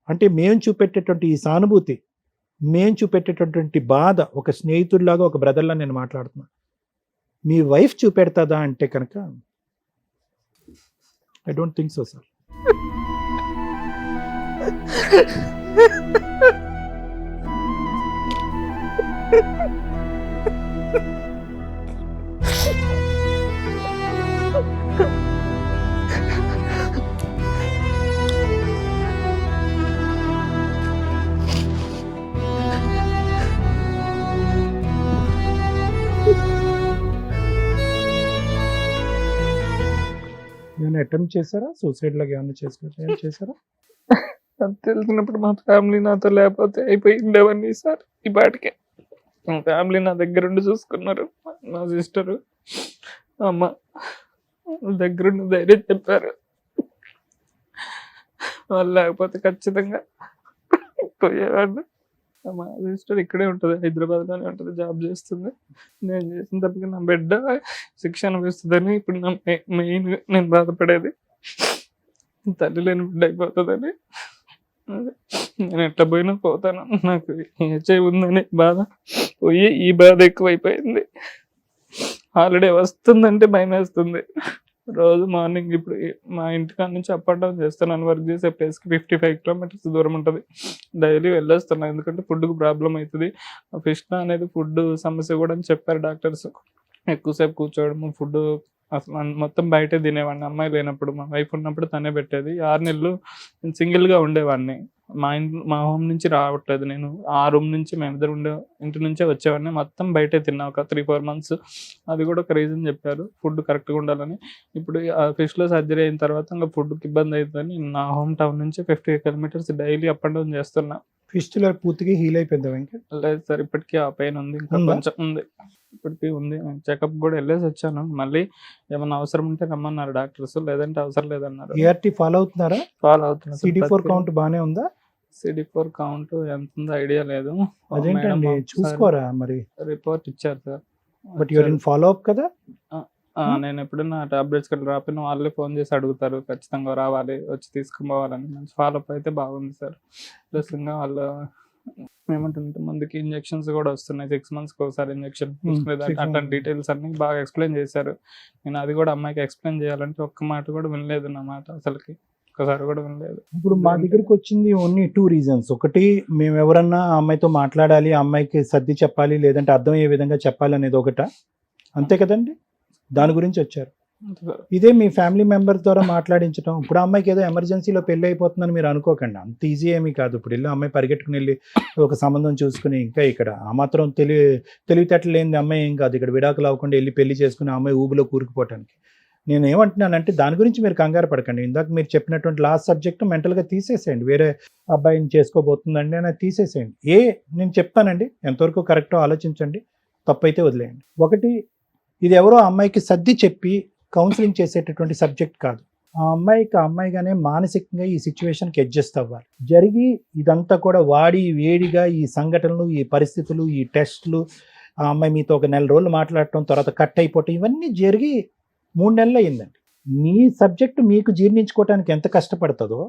అంటే మేము చూపెట్టేటువంటి ఈ సానుభూతి, మేము చూపెట్టేటటువంటి బాధ, ఒక స్నేహితుడిలాగా, ఒక బ్రదర్లా నేను మాట్లాడుతున్నా, మీ వైఫ్ చూపెడతాదా అంటే కనుక I don't think so sir. ఏమైనా అటెంప్ట్ చేశారా? సూసైడ్ లాగా ఏమైనా చేశారా? అది తెలిసినప్పుడు మా ఫ్యామిలీ నాతో లేకపోతే అయిపోయిండేవన్నీ సార్. ఈ పాటికే మా ఫ్యామిలీ నా దగ్గరుండి చూసుకున్నారు. మా సిస్టరు, అమ్మ దగ్గరుండి ధైర్యం చెప్పారు. వాళ్ళు లేకపోతే ఖచ్చితంగా పోయేవాడిని. మా సిస్టర్ ఇక్కడే ఉంటుంది, హైదరాబాద్లోనే ఉంటుంది, జాబ్ చేస్తుంది. నేను చేసిన తప్పకి నా బిడ్డ శిక్ష అనిపిస్తుందని ఇప్పుడు నా మెయిన్ నేను బాధపడేది. తల్లి లేని బిడ్డ అయిపోతుందని. నేను ఎట్లా పోయినా పోతాను, నాకు హెచ్ఐవి ఉందని బాధ పోయి ఈ బాధ ఎక్కువైపోయింది. హాలిడే వస్తుందంటే భయం వేస్తుంది. రోజు మార్నింగ్ ఇప్పుడు మా ఇంటికాడ నుంచి అప్ అండ్ డౌన్ చేస్తున్నాను. వర్క్ చేసే ప్లేస్కి 55 కిలోమీటర్స్ దూరం ఉంటుంది. డైలీ వెళ్ళొస్తున్నాను, ఎందుకంటే ఫుడ్కి ప్రాబ్లం అవుతుంది. ఫిష్ అనేది ఫుడ్ సమస్య కూడా అని చెప్పారు డాక్టర్స్. ఎక్కువసేపు కూర్చోవడము, ఫుడ్ అసలు మొత్తం బయటే తినేవాడిని. అమ్మాయి లేనప్పుడు, మా వైఫ్ ఉన్నప్పుడు తనే పెట్టేది. 6 నెలలు నేను సింగిల్గా ఉండేవాడిని. మా హోమ్ నుంచి రావట్లేదు నేను. ఆ రూమ్ నుంచి మేమిద్దరు ఇంటి నుంచే వచ్చేవాడిని. మొత్తం బయటే తిన్నా ఒక 3-4 మంత్స్. అది కూడా ఒక రీజన్ చెప్పారు, ఫుడ్ కరెక్ట్గా ఉండాలని. ఇప్పుడు ఫిష్లో సర్జరీ అయిన తర్వాత ఇంకా ఫుడ్కి ఇబ్బంది అవుతుందని నా హోమ్ టౌన్ నుంచి 50 kilometres daily up and down చేస్తున్నా. ఫిస్టులా పూర్తిగా హీల్ అయిపోయింది వెంకట్? లేదు సార్, ఇప్పటికీ ఆ పెయిన్ ఉంది, ఇంకా కొంచెం ఉంది, ఇప్పటికీ ఉంది. చెకప్ కూడా వెళ్ళేసి వచ్చాను. మళ్ళీ ఏమన్నా అవసరం ఉంటే రమ్మన్నారు డాక్టర్స్, లేదంటే అవసరం లేదన్నారు. ఏఆర్టీ ఫాలో అవుతున్నారా? ఫాలో అవుతున్నా. CD4 కౌంట్ బాగానే ఉందా? CD4 కౌంట్ ఎంత ఉందో ఐడియా లేదు. అదేంటండి, చూసుకోరా మరి? రిపోర్ట్ ఇచ్చారు sir. But you're in follow up కదా? నేను ఎప్పుడన్నా టాబ్లెట్స్ కూడా రాపిన వాళ్ళే ఫోన్ చేసి అడుగుతారు, ఖచ్చితంగా రావాలి, వచ్చి తీసుకుని పోవాలని. మంచి ఫాలోఅప్ అయితే బాగుంది సార్. ప్లస్ ఇంకా వాళ్ళు ఏమంటుంటే ముందుకి ఇంజెక్షన్స్ కూడా వస్తున్నాయి, 6 months ఒకసారి ఇంజెక్షన్. అట్లాంటి డీటెయిల్స్ అన్ని బాగా ఎక్స్ప్లెయిన్ చేశారు. నేను అది కూడా అమ్మాయికి ఎక్స్ప్లెయిన్ చేయాలంటే ఒక్క మాట కూడా వినలేదు నా మాట, అసలుకి ఒక్కసారి కూడా వినలేదు. ఇప్పుడు మా దగ్గరికి వచ్చింది ఓన్లీ 2 reasons. ఒకటి, మేము ఎవరన్నా ఆ అమ్మాయితో మాట్లాడాలి, ఆ అమ్మాయికి సర్ది చెప్పాలి, లేదంటే అర్థమయ్యే విధంగా చెప్పాలి అనేది ఒకట, అంతే కదండి? దాని గురించి వచ్చారు. ఇదే మీ ఫ్యామిలీ మెంబర్స్ ద్వారా మాట్లాడించడం. ఇప్పుడు ఆ అమ్మాయికి ఏదో ఎమర్జెన్సీలో పెళ్ళి అయిపోతుందని మీరు అనుకోకండి, అంత ఈజీ ఏమీ కాదు. ఇప్పుడు వెళ్ళి అమ్మాయి పరిగెట్టుకుని వెళ్ళి ఒక సంబంధం చూసుకుని, ఇంకా ఇక్కడ ఆ మాత్రం తెలివితేటలు లేని అమ్మాయి ఏం కాదు. ఇక్కడ విడాకులు అవ్వకుండా వెళ్ళి పెళ్లి చేసుకుని ఆ అమ్మాయి ఊబిలో కూరుకుపోవటానికి. నేను ఏమంటున్నానంటే దాని గురించి మీరు కంగారు పడకండి. ఇందాక మీరు చెప్పినటువంటి లాస్ట్ సబ్జెక్ట్ మెంటల్గా తీసేసేయండి. వేరే అబ్బాయిని చేసుకోబోతుందండి అని తీసేసేయండి. నేను చెప్తానండి, ఎంతవరకు కరెక్టో ఆలోచించండి, తప్పైతే వదిలేయండి. ఒకటి, ఇది ఎవరో అమ్మాయికి సర్ది చెప్పి కౌన్సిలింగ్ చేసేటటువంటి సబ్జెక్ట్ కాదు. ఆ అమ్మాయిగానే మానసికంగా ఈ సిచ్యువేషన్కి అడ్జస్ట్ అవ్వాలి. జరిగి ఇదంతా కూడా వాడి వేడిగా ఈ సంఘటనలు, ఈ పరిస్థితులు, ఈ టెస్టులు, ఆ అమ్మాయి మీతో ఒక నెల రోజులు మాట్లాడటం, తర్వాత కట్ అయిపోవటం, ఇవన్నీ జరిగి 3 నెలలు అయ్యిందండి. మీ సబ్జెక్టు మీకు జీర్ణించుకోవడానికి ఎంత కష్టపడుతుందో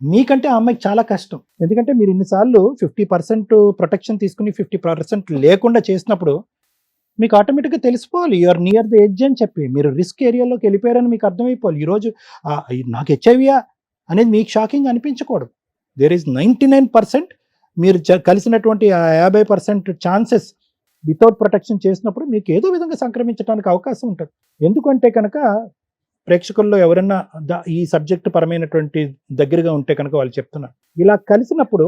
మీకంటే ఆ అమ్మాయికి చాలా కష్టం. ఎందుకంటే మీరు ఇన్నిసార్లు 50% ప్రొటెక్షన్ తీసుకుని 50% లేకుండా చేసినప్పుడు మీకు ఆటోమేటిక్గా తెలిసిపోవాలి యూఆర్ నియర్ ద ఎడ్జ్ అని చెప్పి. మీరు రిస్క్ ఏరియాలోకి వెళ్ళిపోయారని మీకు అర్థమైపోవాలి. ఈరోజు నాకు హెచ్ఐవియా అనేది మీకు షాకింగ్ అనిపించకూడదు. దేర్ ఈజ్ 99% మీరు కలిసినటువంటి ఆ 50% ఛాన్సెస్ వితౌట్ ప్రొటెక్షన్ చేసినప్పుడు మీకు ఏదో విధంగా సంక్రమించడానికి అవకాశం ఉంటుంది. ఎందుకంటే కనుక ప్రేక్షకుల్లో ఎవరైనా ఈ సబ్జెక్టు పరమైనటువంటి దగ్గరగా ఉంటే కనుక వాళ్ళు చెప్తున్నారు, ఇలా కలిసినప్పుడు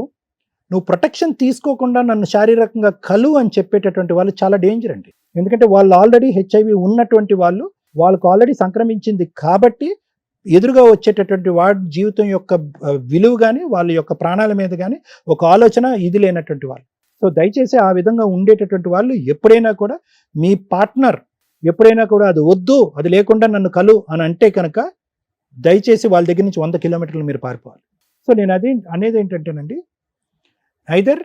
నువ్వు ప్రొటెక్షన్ తీసుకోకుండా నన్ను శారీరకంగా కలు అని చెప్పేటటువంటి వాళ్ళు చాలా డేంజర్ అండి. ఎందుకంటే వాళ్ళు ఆల్రెడీ హెచ్ఐవి ఉన్నటువంటి వాళ్ళకు ఆల్రెడీ సంక్రమించింది కాబట్టి ఎదురుగా వచ్చేటటువంటి వాడి జీవితం యొక్క విలువ కానీ వాళ్ళ యొక్క ప్రాణాల మీద కానీ ఒక ఆలోచన ఇది లేనటువంటి వాళ్ళు. సో దయచేసి ఆ విధంగా ఉండేటటువంటి వాళ్ళు ఎప్పుడైనా కూడా మీ పార్ట్నర్ ఎప్పుడైనా కూడా అది వద్దు, అది లేకుండా నన్ను కలు అని అంటే కనుక దయచేసి వాళ్ళ దగ్గర నుంచి 100 కిలోమీటర్లు మీరు పారిపోవాలి. సో నేను అనేది ఏంటంటేనండి, ఐదర్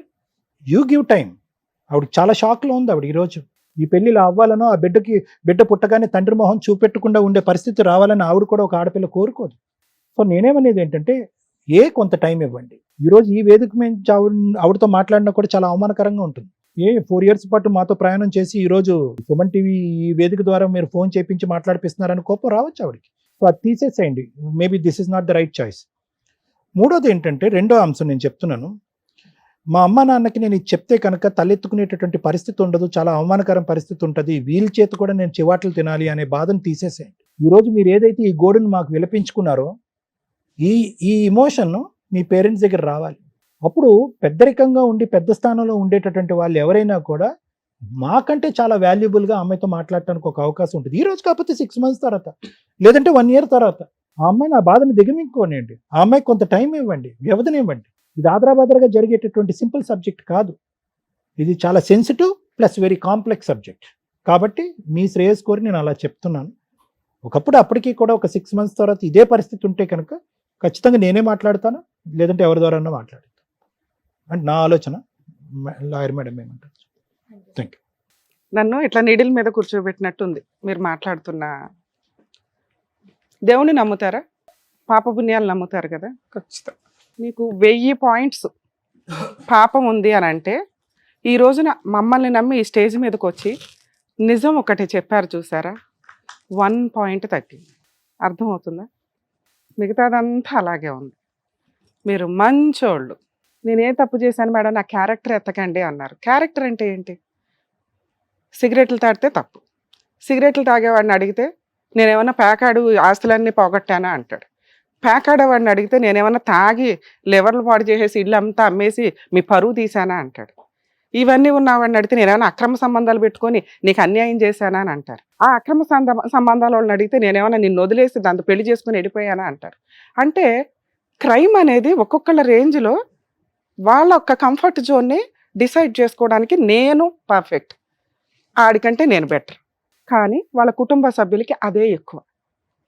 యూ గివ్ టైం. ఆవిడ చాలా షాక్లో ఉంది. ఆవిడ ఈరోజు ఈ పెళ్ళిలో అవ్వాలనో ఆ బిడ్డ పుట్టగానే తండ్రి మొహం చూపెట్టకుండా ఉండే పరిస్థితి రావాలని ఆవిడ కూడా ఒక ఆడపిల్ల కోరుకోదు. సో నేనేమనేది ఏంటంటే కొంత టైం ఇవ్వండి. ఈరోజు ఈ వేదిక మీద ఆవిడతో మాట్లాడినా కూడా చాలా అవమానకరంగా ఉంటుంది. 4 years పాటు మాతో ప్రయాణం చేసి ఈరోజు సుమన్ టీవీ ఈ వేదిక ద్వారా మీరు ఫోన్ చేయించి మాట్లాడిపిస్తున్నారని కోపం రావచ్చు ఆవిడకి. సో అది తీసేసేయండి. Maybe this is not the right choice. మూడోది ఏంటంటే, రెండో అంశం నేను చెప్తున్నాను, మా అమ్మ నాన్నకి నేను ఇది చెప్తే కనుక తలెత్తుకునేటటువంటి పరిస్థితి ఉండదు, చాలా అవమానకరం పరిస్థితి ఉంటుంది, వీళ్ళ చేత కూడా నేను చివాట్లు తినాలి అనే బాధను తీసేసేయండి. ఈరోజు మీరు ఏదైతే ఈ గోడును మాకు విలపించుకున్నారో ఈ ఇమోషన్ మీ పేరెంట్స్ దగ్గర రావాలి. అప్పుడు పెద్దరికంగా ఉండి పెద్ద స్థానంలో ఉండేటటువంటి వాళ్ళు ఎవరైనా కూడా మాకంటే చాలా వాల్యుబుల్గా అమ్మాయితో మాట్లాడటానికి ఒక అవకాశం ఉంటుంది. ఈ రోజు కాకపోతే 6 months తర్వాత, లేదంటే 1 year తర్వాత ఆ అమ్మాయి నా బాధను దిగమించుకోనివ్వండి. ఆ అమ్మాయికి కొంత టైం ఇవ్వండి, వ్యవధినివ్వండి. ఇది ఆదరాబాదరగా జరిగేటటువంటి సింపుల్ సబ్జెక్ట్ కాదు. ఇది చాలా sensitive plus very complex subject. కాబట్టి మీ శ్రేయస్ కోరి నేను అలా చెప్తున్నాను. ఒకప్పుడు అప్పటికీ కూడా ఒక 6 months తర్వాత ఇదే పరిస్థితి ఉంటే కనుక ఖచ్చితంగా నేనే మాట్లాడతాను, లేదంటే ఎవరి ద్వారా మాట్లాడతాను అంటే నా ఆలోచన. లాయర్ మేడం ఏమంటారు? Thank you. నన్ను ఇట్లా నీడిల్ మీద కూర్చోబెట్టినట్టుంది మీరు మాట్లాడుతున్న. దేవుని నమ్ముతారా? పాపపుణ్యాలు నమ్ముతారు కదా? ఖచ్చితంగా. మీకు 1000 points పాపం ఉంది అని అంటే, ఈ రోజున మమ్మల్ని నమ్మి ఈ స్టేజ్ మీదకి వచ్చి నిజం ఒకటి చెప్పారు చూసారా, 1 point తగ్గింది. అర్థమవుతుందా? మిగతాదంతా అలాగే ఉంది. మీరు మంచోళ్ళు. నేనే తప్పు చేశాను మేడం, నా క్యారెక్టర్ ఎత్తకండి అన్నారు. క్యారెక్టర్ అంటే ఏంటి? సిగరెట్లు తాగితే తప్పు. సిగరెట్లు తాగేవాడిని అడిగితే నేనేమన్నా ప్యాకాడు ఆస్తులన్నీ పోగొట్టానా అంటాడు. ప్యాకాడేవాడిని అడిగితే నేనేమన్నా తాగి లివర్లు పాడు చేసేసి ఇల్లు అంతా అమ్మేసి మీ పరువు తీసానా అంటాడు. ఇవన్నీ ఉన్నవాడిని అడిగితే నేనేమన్నా అక్రమ సంబంధాలు పెట్టుకొని నీకు అన్యాయం చేశానా అని అంటారు. ఆ అక్రమ సంబంధాల వాళ్ళని అడిగితే నేనేమన్నా నిన్ను వదిలేసి దాంతో పెళ్లి చేసుకుని వెళ్ళిపోయానా అంటారు. అంటే క్రైమ్ అనేది ఒక్కొక్కళ్ళ రేంజ్లో వాళ్ళ యొక్క కంఫర్ట్ జోన్ని డిసైడ్ చేసుకోవడానికి నేను పర్ఫెక్ట్, ఆడికంటే నేను బెటర్. కానీ వాళ్ళ కుటుంబ సభ్యులకి అదే ఎక్కువ,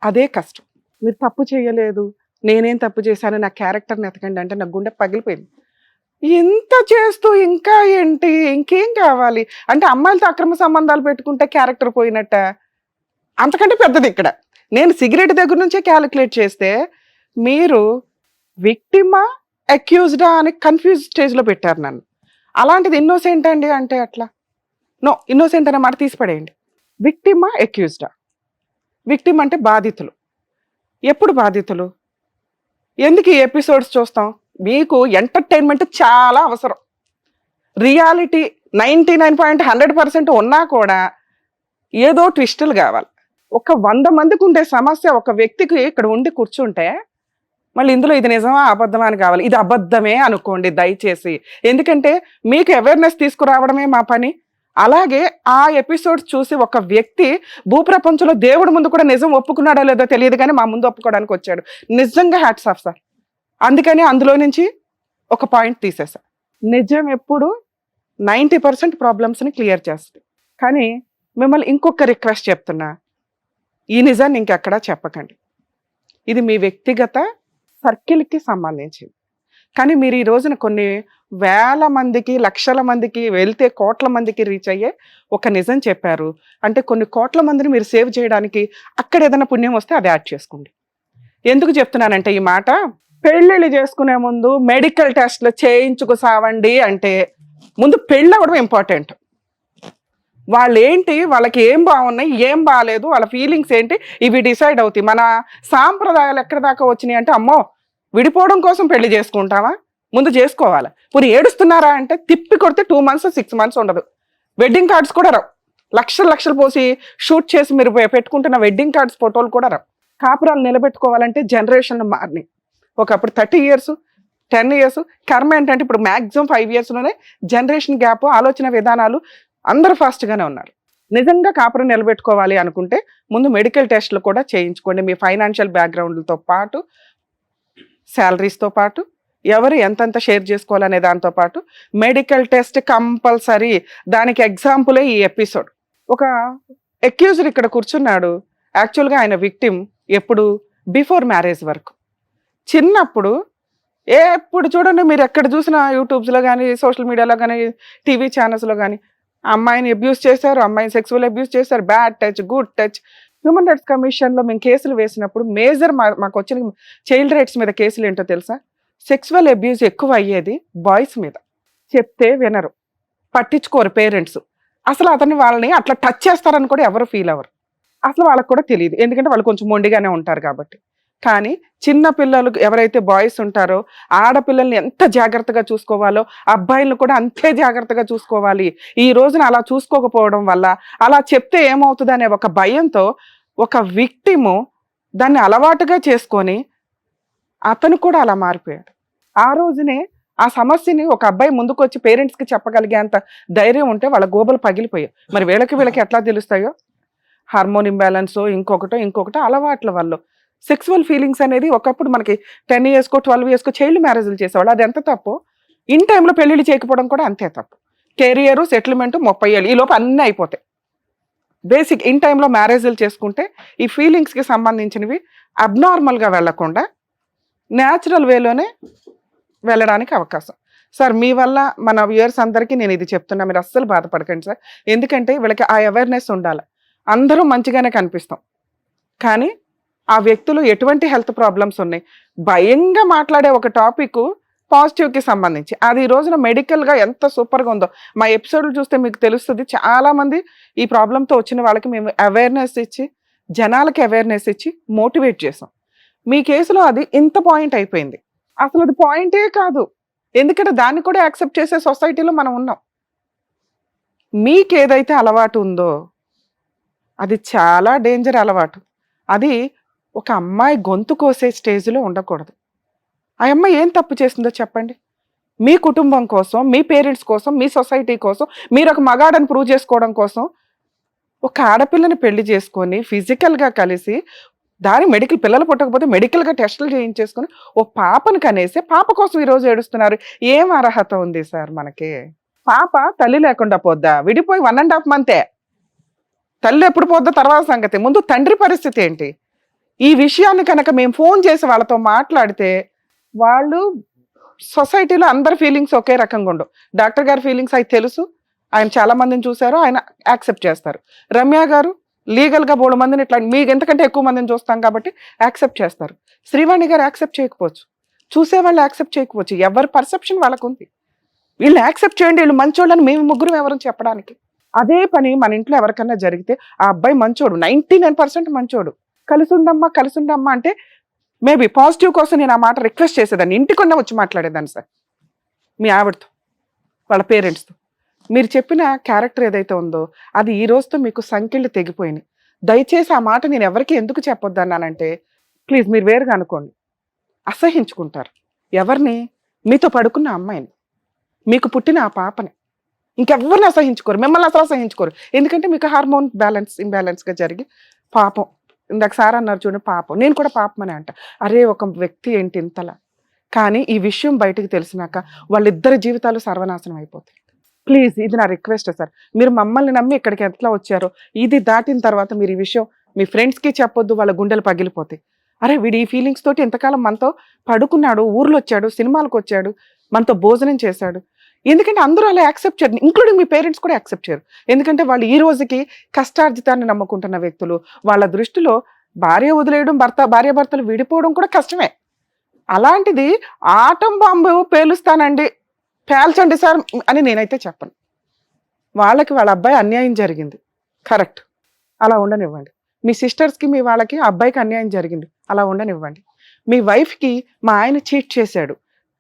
అదే కష్టం. మీరు తప్పు చేయలేదు, నేనేం తప్పు చేశాను, నా క్యారెక్టర్ని ఎతకండి అంటే నా గుండె పగిలిపోయింది. ఇంత చేస్తూ ఇంకా ఏంటి, ఇంకేం కావాలి అంటే? అమ్మాయిలతో అక్రమ సంబంధాలు పెట్టుకుంటే క్యారెక్టర్ పోయినట్ట? అంతకంటే పెద్దది ఇక్కడ. నేను సిగరెట్ దగ్గర నుంచే క్యాలిక్యులేట్ చేస్తే మీరు విక్టిమా అక్యూజ్డా అని కన్ఫ్యూజ్ స్టేజ్లో పెట్టారు నన్ను. అలాంటిది ఇన్నోసెంట్ అండి అంటే అట్లా నో, ఇన్నోసెంట్ అనే మాట తీసిపడేయండి. విక్టిమా అక్యూజ్డా? విక్టిమ్ అంటే బాధితులు. ఎప్పుడు బాధితులు? ఎందుకు ఈ ఎపిసోడ్స్ చూస్తాం? మీకు ఎంటర్టైన్మెంట్ చాలా అవసరం. రియాలిటీ 99.100% ఉన్నా కూడా ఏదో ట్విస్టులు కావాలి. ఒక 100 మందికి ఉండే సమస్య ఒక వ్యక్తికి ఇక్కడ ఉండి కూర్చుంటే మళ్ళీ ఇందులో ఇది నిజమా అబద్ధమా అని కావాలి. ఇది అబద్ధమే అనుకోండి దయచేసి, ఎందుకంటే మీకు అవేర్నెస్ తీసుకురావడమే మా పని. అలాగే ఆ ఎపిసోడ్స్ చూసి ఒక వ్యక్తి భూప్రపంచంలో దేవుడి ముందు కూడా నిజం ఒప్పుకున్నాడో లేదో తెలియదు, కానీ మా ముందు ఒప్పుకోవడానికి వచ్చాడు. నిజంగా హ్యాట్స్ ఆఫ్ సార్. అందుకని అందులో నుంచి ఒక పాయింట్ తీసేసా. నిజం ఎప్పుడు 90% ప్రాబ్లమ్స్ని క్లియర్ చేస్తుంది. కానీ మిమ్మల్ని ఇంకొక రిక్వెస్ట్ చెప్తున్నా, ఈ నిజాన్ని ఇంకెక్కడా చెప్పకండి. ఇది మీ వ్యక్తిగత సర్కిల్కి సంబంధించింది. కానీ మీరు ఈ రోజున కొన్ని వేల మందికి, లక్షల మందికి వెళ్తే కోట్ల మందికి రీచ్ అయ్యే ఒక నిజం చెప్పారు. అంటే కొన్ని కోట్ల మందిని మీరు సేవ్ చేయడానికి అక్కడ ఏదైనా పుణ్యం వస్తే అది యాడ్ చేసుకోండి. ఎందుకు చెప్తున్నానంటే ఈ మాట, పెళ్ళిళ్ళు చేసుకునే ముందు మెడికల్ టెస్ట్లు చేయించుకు సావండి అంటే ముందు పెళ్ళి అవ్వడం ఇంపార్టెంట్. వాళ్ళు ఏంటి, వాళ్ళకి ఏం బాగున్నాయి, ఏం బాగాలేదు, వాళ్ళ ఫీలింగ్స్ ఏంటి, ఇవి డిసైడ్ అవుతాయి. మన సాంప్రదాయాలు ఎక్కడి దాకా వచ్చినాయి అంటే, అమ్మో విడిపోవడం కోసం పెళ్లి చేసుకుంటావా, ముందు చేసుకోవాలి. ఇప్పుడు ఏడుస్తున్నారా అంటే తిప్పి కొడితే 2 months 6 months ఉండదు. వెడ్డింగ్ కార్డ్స్ కూడా రావు. లక్షలు లక్షలు పోసి షూట్ చేసి మీరు పెట్టుకుంటున్న వెడ్డింగ్ కార్డ్స్ ఫోటోలు కూడా రావు. కాపురాలు నిలబెట్టుకోవాలంటే జనరేషన్ మారినాయి. ఒకప్పుడు 30 years 10 years, కర్మ ఏంటంటే ఇప్పుడు మ్యాక్సిమం 5 yearsలోనే జనరేషన్ గ్యాప్, ఆలోచన విధానాలు అందరూ ఫాస్ట్గానే ఉన్నారు. నిజంగా కాపురం నిలబెట్టుకోవాలి అనుకుంటే ముందు మెడికల్ టెస్ట్లు కూడా చేయించుకోండి. మీ ఫైనాన్షియల్ బ్యాక్గ్రౌండ్తో పాటు, శాలరీస్తో పాటు, ఎవరు ఎంతెంత షేర్ చేసుకోవాలనే దాంతో పాటు మెడికల్ టెస్ట్ కంపల్సరీ. దానికి ఎగ్జాంపులే ఈ ఎపిసోడ్. ఒక అక్యూజర్ ఇక్కడ కూర్చున్నాడు. యాక్చువల్గా ఆయన విక్టిమ్ ఎప్పుడు బిఫోర్ మ్యారేజ్ వరకు. చిన్నప్పుడు ఎప్పుడు చూడండి మీరు ఎక్కడ చూసినా యూట్యూబ్స్లో కానీ, సోషల్ మీడియాలో కానీ, టీవీ ఛానల్స్లో కానీ అమ్మాయిని అబ్యూస్ చేశారు, అమ్మాయిని సెక్సువల్ అబ్యూస్ చేశారు, bad touch, good touch. Human rights కమిషన్లో మేము కేసులు వేసినప్పుడు మేజర్ మాకు వచ్చిన చైల్డ్ రైట్స్ మీద కేసులు ఏంటో తెలుసా? సెక్సువల్ అబ్యూస్ ఎక్కువ అయ్యేది బాయ్స్ మీద. చెప్తే వినరు, పట్టించుకోరు పేరెంట్స్. అసలు వాళ్ళని అట్లా టచ్ చేస్తారని కూడా ఎవరు ఫీల్ అవ్వరు. అసలు వాళ్ళకి కూడా తెలియదు, ఎందుకంటే వాళ్ళు కొంచెం మొండిగానే ఉంటారు కాబట్టి. కానీ చిన్న పిల్లలు ఎవరైతే బాయ్స్ ఉంటారో ఆడపిల్లల్ని ఎంత జాగ్రత్తగా చూసుకోవాలో అబ్బాయిలను కూడా అంతే జాగ్రత్తగా చూసుకోవాలి. ఈ రోజున అలా చూసుకోకపోవడం వల్ల, అలా చెప్తే ఏమవుతుంది అనే ఒక భయంతో ఒక విక్టిము దాన్ని అలవాటుగా చేసుకొని అతను కూడా అలా మారిపోయాడు. ఆ రోజునే ఆ సమస్యని ఒక అబ్బాయి ముందుకు వచ్చి పేరెంట్స్కి చెప్పగలిగేంత ధైర్యం ఉంటే వాళ్ళ గోబలు పగిలిపోయాయి. మరి వీళ్ళకి ఎట్లా తెలుస్తాయో? హార్మోన్ ఇంబ్యాలెన్సో ఇంకొకటో అలవాట్ల వల్ల సెక్సువల్ ఫీలింగ్స్ అనేది ఒకప్పుడు మనకి 10 years 12 years చైల్డ్ మ్యారేజ్లు చేసేవాళ్ళు. అది ఎంత తప్పు. ఇన్ టైంలో పెళ్ళిళ్ళు చేయకపోవడం కూడా అంతే తప్పు. కెరియర్, సెటిల్మెంట్ 30 ఏళ్ళు ఈ లోపు అన్నీ అయిపోతాయి. బేసిక్ ఇన్ టైంలో మ్యారేజ్లు చేసుకుంటే ఈ ఫీలింగ్స్కి సంబంధించినవి అబ్నార్మల్గా వెళ్లకుండా న్యాచురల్ వేలోనే వెళ్ళడానికి అవకాశం. సార్ మీ వల్ల మన వ్యూయర్స్ అందరికీ నేను ఇది చెప్తున్నా, మీరు అస్సలు బాధపడకండి సార్. ఎందుకంటే వీళ్ళకి ఆ అవేర్నెస్ ఉండాలి. అందరూ మంచిగానే కనిపిస్తాం, కానీ ఆ వ్యక్తులు ఎటువంటి హెల్త్ ప్రాబ్లమ్స్ ఉన్నాయి. భయంగా మాట్లాడే ఒక టాపిక్ పాజిటివ్కి సంబంధించి, అది ఈ రోజున మెడికల్గా ఎంత సూపర్గా ఉందో మా ఎపిసోడ్లు చూస్తే మీకు తెలుస్తుంది. చాలామంది ఈ ప్రాబ్లంతో వచ్చిన వాళ్ళకి మేము అవేర్నెస్ ఇచ్చి, జనాలకి అవేర్నెస్ ఇచ్చి మోటివేట్ చేసాం. మీ కేసులో అది ఇంత పాయింట్ అయిపోయింది. అసలు అది పాయింటే కాదు, ఎందుకంటే దాన్ని కూడా యాక్సెప్ట్ చేసే సొసైటీలో మనం ఉన్నాం. మీకు ఏదైతే అలవాటు ఉందో అది చాలా డేంజర్ అలవాటు. అది ఒక అమ్మాయి గొంతు కోసే స్టేజ్లో ఉండకూడదు. ఆ అమ్మాయి ఏం తప్పు చేసిందో చెప్పండి. మీ కుటుంబం కోసం, మీ పేరెంట్స్ కోసం, మీ సొసైటీ కోసం, మీరు ఒక మగాడని ప్రూవ్ చేసుకోవడం కోసం ఒక ఆడపిల్లని పెళ్లి చేసుకొని ఫిజికల్గా కలిసి దాని పిల్లలు పుట్టకపోతే మెడికల్గా టెస్టులు చేయించేసుకొని ఓ పాపను కనేసి పాప కోసం ఈరోజు ఏడుస్తున్నారు. ఏం అర్హత ఉంది సార్ మనకి? పాప తల్లి లేకుండా పోద్దా? విడిపోయి 1.5 months. తల్లి ఎప్పుడు పోద్దా తర్వాత సంగతి. ముందు తండ్రి పరిస్థితి ఏంటి? ఈ విషయాన్ని కనుక మేము ఫోన్ చేసి వాళ్ళతో మాట్లాడితే వాళ్ళు సొసైటీలో అందరి ఫీలింగ్స్ ఒకే రకంగా ఉండవు. డాక్టర్ గారి ఫీలింగ్స్ అవి తెలుసు, ఆయన చాలా మందిని చూశారు, ఆయన యాక్సెప్ట్ చేస్తారు. రమ్య గారు లీగల్గా 3 మందిని ఇట్లా మీకు ఎంతకంటే ఎక్కువ మందిని చూస్తాం కాబట్టి యాక్సెప్ట్ చేస్తారు. శ్రీవాణి గారు యాక్సెప్ట్ చేయకపోవచ్చు, చూసేవాళ్ళు యాక్సెప్ట్ చేయకపోవచ్చు. ఎవరి పర్సెప్షన్ వాళ్ళకు ఉంది. వీళ్ళు యాక్సెప్ట్ చేయండి, వీళ్ళు మంచోళ్ళని మేము ముగ్గురు ఎవరు చెప్పడానికి. అదే పని మన ఇంట్లో ఎవరికన్నా జరిగితే ఆ అబ్బాయి మంచోడు, 99% మంచోడు, కలిసి ఉండమ్మా అంటే మేబీ పాజిటివ్ కోసం నేను ఆ మాట రిక్వెస్ట్ చేసేదాన్ని, ఇంటికొన్న వచ్చి మాట్లాడేదాన్ని సార్ మీ ఆవిడతో, వాళ్ళ పేరెంట్స్తో. మీరు చెప్పిన క్యారెక్టర్ ఏదైతే ఉందో అది ఈ రోజుతో మీకు సంఖ్యలు తెగిపోయినాయి. దయచేసి ఆ మాట నేను ఎవరికి ఎందుకు చెప్పొద్దన్నానంటే, ప్లీజ్ మీరు వేరుగా అనుకోండి. అసహించుకుంటారు ఎవరిని? మీతో పడుకున్న అమ్మాయిని, మీకు పుట్టిన ఆ పాపని, ఇంకెవ్వరిని అసహించుకోరు, మిమ్మల్ని అసలు అసహించుకోరు. ఎందుకంటే మీకు హార్మోన్ ఇంబ్యాలెన్స్గా జరిగి పాపం, ఇందాక సార్ అన్నారు చూడండి పాపం, నేను కూడా పాపం అని అంట. అరే ఒక వ్యక్తి ఏంటి ఇంతలా. కానీ ఈ విషయం బయటకు తెలిసినాక వాళ్ళిద్దరి జీవితాలు సర్వనాశనం అయిపోతాయి. ప్లీజ్ ఇది నా రిక్వెస్ట్ సార్. మీరు మమ్మల్ని నమ్మి ఇక్కడికి ఎట్లా వచ్చారో ఇది దాటిన తర్వాత మీరు ఈ విషయం మీ ఫ్రెండ్స్కి చెప్పొద్దు, వాళ్ళ గుండెలు పగిలిపోతాయి. అరే వీడు ఈ ఫీలింగ్స్ తోటి ఇంతకాలం మనతో పడుకున్నాడు, ఊర్లో వచ్చాడు, సినిమాలకు వచ్చాడు, మనతో భోజనం చేశాడు. ఎందుకంటే అందరూ అలా యాక్సెప్ట్ చేయరు, ఇంక్లూడింగ్ మీ పేరెంట్స్ కూడా యాక్సెప్ట్ చేయరు. ఎందుకంటే వాళ్ళు ఈ రోజుకి కష్టార్జితాన్ని నమ్ముకుంటున్న వ్యక్తులు. వాళ్ళ దృష్టిలో భార్య వదిలేయడం, భార్యాభర్తలు విడిపోవడం కూడా కష్టమే. అలాంటిది ఆటం బాంబు పేలుస్తానండి, పేల్చండి సార్ అని నేనైతే చెప్పను. వాళ్ళకి వాళ్ళ అబ్బాయి అన్యాయం జరిగింది, కరెక్ట్, అలా ఉండనివ్వండి. మీ సిస్టర్స్కి మీ వాళ్ళకి అబ్బాయికి అన్యాయం జరిగింది, అలా ఉండనివ్వండి. మీ వైఫ్కి మా ఆయన చీట్ చేశాడు,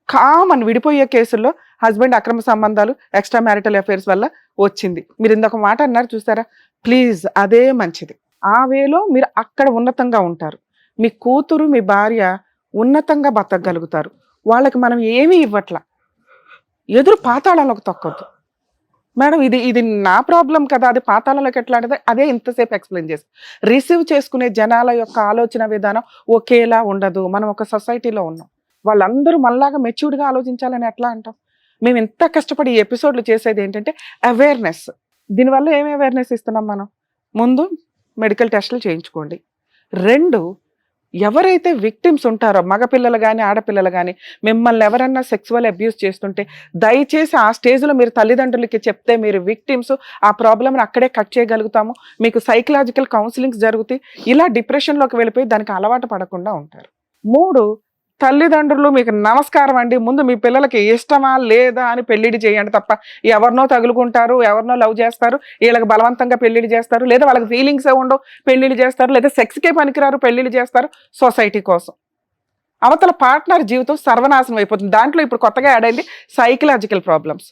కామన్ విడిపోయే కేసుల్లో హస్బెండ్ అక్రమ సంబంధాలు, ఎక్స్ట్రా మ్యారిటల్ అఫైర్స్ వల్ల వచ్చింది. మీరు ఇంకొక మాట అన్నారు చూసారా, ప్లీజ్ అదే మంచిది. ఆ వేలో మీరు అక్కడ ఉన్నతంగా ఉంటారు. మీ కూతురు మీ భార్య ఉన్నతంగా బతకగలుగుతారు. వాళ్ళకి మనం ఏమీ ఇవ్వట్లా, ఎదురు పాతాళంలోకి తొక్కొద్దు. మేడం ఇది నా ప్రాబ్లం కదా, అది పాతాళంలోకి ఎట్లా అంటే అదే ఇంతసేపు ఎక్స్ప్లెయిన్ చేస్తాం. రిసీవ్ చేసుకునే జనాల యొక్క ఆలోచన విధానం ఒకేలా ఉండదు. మనం ఒక సొసైటీలో ఉన్నాం, వాళ్ళందరూ మనలాగా మెచ్యూర్డ్గా ఆలోచించాలని ఎట్లా అంటాం? మేము ఎంత కష్టపడి ఈ ఎపిసోడ్లు చేసేది ఏంటంటే అవేర్నెస్. దీనివల్ల ఏమి అవేర్నెస్ ఇస్తున్నాం మనం? ముందు మెడికల్ టెస్టులు చేయించుకోండి. 2, ఎవరైతే విక్టిమ్స్ ఉంటారో మగపిల్లలు కానీ ఆడపిల్లలు కానీ మిమ్మల్ని ఎవరన్నా సెక్సువల్ అబ్యూస్ చేస్తుంటే దయచేసి ఆ స్టేజ్లో మీరు తల్లిదండ్రులకి చెప్తే మీరు విక్టిమ్స్, ఆ ప్రాబ్లమ్ని అక్కడే కట్ చేయగలుగుతాము. మీకు సైకలాజికల్ కౌన్సిలింగ్స్ జరుగుతాయి. ఇలా డిప్రెషన్లోకి వెళ్ళిపోయి దానికి అలవాటు పడకుండా ఉంటారు. 3, తల్లిదండ్రులు మీకు నమస్కారం అండి, ముందు మీ పిల్లలకి ఇష్టమా లేదా అని పెళ్లిడి చేయండి తప్ప ఎవరినో తగులుకుంటారు, ఎవరినో లవ్ చేస్తారు, వీళ్ళకి బలవంతంగా పెళ్లిడి చేస్తారు, లేదా వాళ్ళకి ఫీలింగ్స్ ఉండవు పెళ్లిళ్ళు చేస్తారు, లేదా సెక్స్కే పనికిరారు పెళ్లిళ్ళు చేస్తారు సొసైటీ కోసం. అవతల పార్ట్నర్ జీవితం సర్వనాశనం అయిపోతుంది. దాంట్లో ఇప్పుడు కొత్తగా యాడ్ అయింది సైకలాజికల్ ప్రాబ్లమ్స్.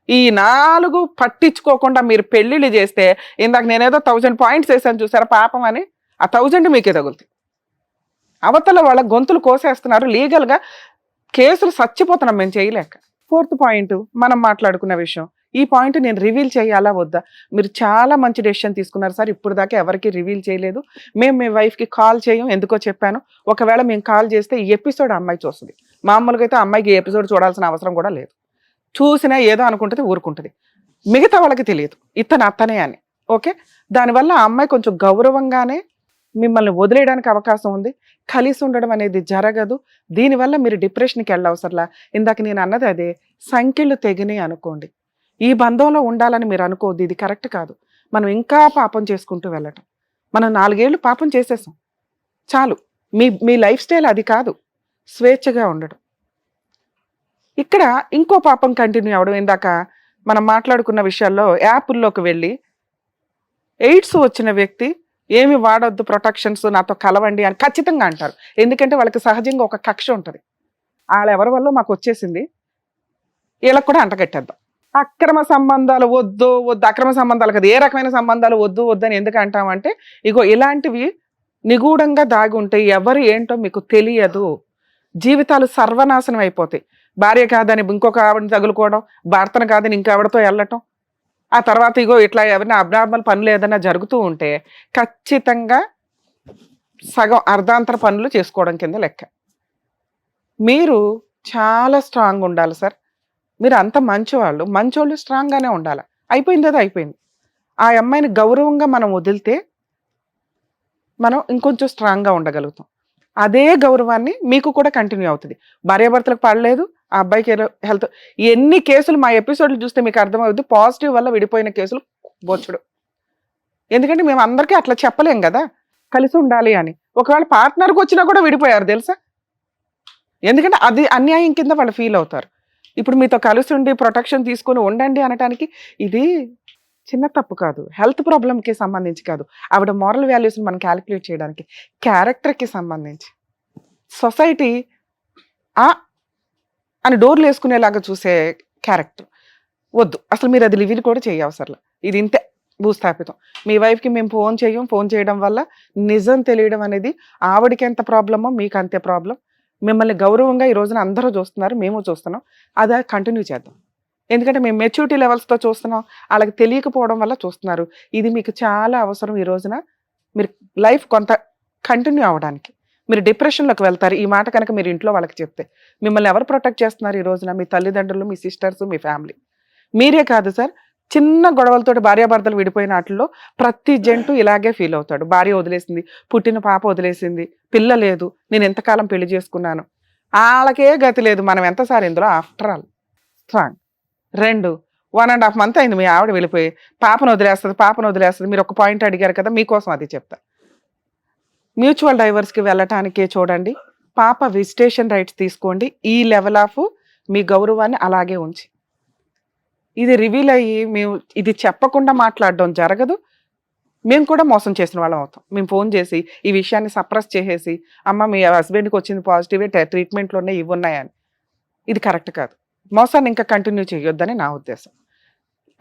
ఈ 4 పట్టించుకోకుండా మీరు పెళ్లిళ్ళు చేస్తే, ఇందాక నేనేదో 1000 పాయింట్స్ వేసాను చూసారా పాపం అని, ఆ 1000 మీకే తగులుతాయి. అవతల వాళ్ళ గొంతులు కోసేస్తున్నారు, లీగల్గా కేసులు చచ్చిపోతున్నాం మేము చేయలేక. 4th పాయింట్ మనం మాట్లాడుకున్న విషయం. ఈ పాయింట్ నేను రివీల్ చేయాలా వద్దా? మీరు చాలా మంచి డెసిషన్ తీసుకున్నారు సార్, ఇప్పుడు దాకా ఎవరికి రివీల్ చేయలేదు. మేము మీ వైఫ్కి కాల్ చేయం, ఎందుకో చెప్పాను. ఒకవేళ మేము కాల్ చేస్తే ఈ ఎపిసోడ్ అమ్మాయి చూస్తుంది. మామూలుగా అయితే అమ్మాయికి ఈ ఎపిసోడ్ చూడాల్సిన అవసరం కూడా లేదు. చూసినా ఏదో అనుకుంటుంది, ఊరుకుంటుంది. మిగతా వాళ్ళకి తెలియదు ఇతను అత్తనే అని. ఓకే, దానివల్ల ఆ అమ్మాయి కొంచెం గౌరవంగానే మిమ్మల్ని వదిలేయడానికి అవకాశం ఉంది. కలిసి ఉండడం అనేది జరగదు. దీనివల్ల మీరు డిప్రెషన్కి వెళ్ళవసరలా. ఇందాక నేను అన్నది అదే, సంఖ్యలు తెగినాయి అనుకోండి, ఈ బంధంలో ఉండాలని మీరు అనుకోవద్దు, ఇది కరెక్ట్ కాదు. మనం ఇంకా పాపం చేసుకుంటూ వెళ్ళటం. మనం 4 ఏళ్ళు పాపం చేసేసాం, చాలు. మీ లైఫ్ స్టైల్ అది కాదు, స్వేచ్ఛగా ఉండడం. ఇక్కడ ఇంకో పాపం కంటిన్యూ అవ్వడం. ఇందాక మనం మాట్లాడుకున్న విషయాల్లో యాప్ల్లోకి వెళ్ళి ఎయిడ్స్ వచ్చిన వ్యక్తి ఏమి వాడొద్దు, ప్రొటెక్షన్స్ నాతో కలవండి అని ఖచ్చితంగా అంటారు. ఎందుకంటే వాళ్ళకి సహజంగా ఒక కక్ష ఉంటుంది, వాళ్ళ ఎవరి వల్ల మాకు వచ్చేసింది, వీళ్ళకి కూడా అంటగట్టేద్దాం. అక్రమ సంబంధాలు వద్దు, అక్రమ సంబంధాలు కదా, ఏ రకమైన సంబంధాలు వద్దు అని ఎందుకు అంటామంటే, ఇగో ఇలాంటివి నిగూఢంగా దాగి ఉంటాయి, ఎవరు ఏంటో మీకు తెలియదు. జీవితాలు సర్వనాశనం అయిపోతాయి. భార్య కాదని ఇంకొక ఆవిడని తగులుకోవడం, భర్తను కాదని ఇంకెవరితో వెళ్ళటం, ఆ తర్వాత ఇగో ఇట్లా ఎవరైనా అబ్నార్మల్ పనులు ఏదైనా జరుగుతూ ఉంటే ఖచ్చితంగా సగం అర్ధాంతర పనులు చేసుకోవడం కింద లెక్క. మీరు చాలా స్ట్రాంగ్ ఉండాలి సార్. మీరు అంత మంచోళ్ళు స్ట్రాంగ్గానే ఉండాలి. అయిపోయింది అది అయిపోయింది. ఆ అమ్మాయిని గౌరవంగా మనం వదిలితే మనం ఇంకొంచెం స్ట్రాంగ్గా ఉండగలుగుతాం. అదే గౌరవాన్ని మీకు కూడా కంటిన్యూ అవుతుంది. భార్యాభర్తలకు పడలేదు, ఆ అబ్బాయికి హెల్త్, ఎన్ని కేసులు మా ఎపిసోడ్లు చూస్తే మీకు అర్థమవుతుంది. పాజిటివ్ వల్ల విడిపోయిన కేసులు బొచ్చుడు. ఎందుకంటే మేము అందరికీ అట్లా చెప్పలేం కదా కలిసి ఉండాలి అని. ఒకవేళ పార్ట్నర్కి వచ్చినా కూడా విడిపోయారు తెలుసా, ఎందుకంటే అది అన్యాయం కింద వాళ్ళు ఫీల్ అవుతారు. ఇప్పుడు మీతో కలిసి ఉండి ప్రొటెక్షన్ తీసుకుని ఉండండి అనటానికి ఇది చిన్న తప్పు కాదు, హెల్త్ ప్రాబ్లంకి సంబంధించి కాదు, ఆవిడ మోరల్ వాల్యూస్ని మనం క్యాలిక్యులేట్ చేయడానికి, క్యారెక్టర్కి సంబంధించి. సొసైటీ అని డోర్లు వేసుకునేలాగా చూసే క్యారెక్టర్ వద్దు అసలు. మీరు అది లివిల్ కూడా చేయవసరలా, ఇది ఇంతే భూస్థాపితం. మీ వైఫ్కి మేము ఫోన్ చేయడం వల్ల నిజం తెలియడం అనేది ఆవిడకి ఎంత ప్రాబ్లమో మీకు అంతే ప్రాబ్లం. మిమ్మల్ని గౌరవంగా ఈ రోజున అందరూ చూస్తున్నారు, మేము చూస్తున్నాం, అది కంటిన్యూ చేద్దాం. ఎందుకంటే మేము మెచ్యూరిటీ లెవెల్స్తో చూస్తున్నాం, వాళ్ళకి తెలియకపోవడం వల్ల చూస్తున్నారు. ఇది మీకు చాలా అవసరం ఈ రోజున. మీరు లైఫ్ కొంత కంటిన్యూ అవ్వడానికి. మీరు డిప్రెషన్లోకి వెళ్తారు ఈ మాట కనుక మీరు ఇంట్లో వాళ్ళకి చెప్తే. మిమ్మల్ని ఎవరు ప్రొటెక్ట్ చేస్తున్నారు ఈ రోజున? మీ తల్లిదండ్రులు, మీ సిస్టర్స్, మీ ఫ్యామిలీ. మీరే కాదు సార్, చిన్న గొడవలతోటి భార్యాభర్తలు విడిపోయిన వాటిల్లో ప్రతి జంటు ఇలాగే ఫీల్ అవుతాడు. భార్య వదిలేసింది, పుట్టిన పాప వదిలేసింది, పిల్ల లేదు, నేను ఎంతకాలం పెళ్లి చేసుకున్నాను, వాళ్ళకే గతి లేదు. మనం ఎంతసారి ఇందులో ఆఫ్టర్ ఆల్ స్ట్రాంగ్. 2, 1.5 month అయింది మీ ఆవిడ వెళ్ళిపోయి, పాపను వదిలేస్తుంది. మీరు ఒక పాయింట్ అడిగారు కదా, మీకోసం అది చెప్తా. మ్యూచువల్ డైవర్స్కి వెళ్ళటానికే చూడండి. పాప విజిటేషన్ రైట్స్ తీసుకోండి. ఈ లెవెల్ ఆఫ్ మీ గౌరవాన్ని అలాగే ఉంచి, ఇది రివీల్ అయ్యి మేము ఇది చెప్పకుండా మాట్లాడడం జరగదు. మేము కూడా మోసం చేసిన వాళ్ళం అవుతాం. మేము ఫోన్ చేసి ఈ విషయాన్ని సప్రెస్ చేసేసి, అమ్మ మీ హస్బెండ్కి వచ్చింది పాజిటివే, ట్రీట్మెంట్లోనే ఇవి ఉన్నాయని, ఇది కరెక్ట్ కాదు. మోసాన్ని ఇంకా కంటిన్యూ చేయొద్దని నా ఉద్దేశం.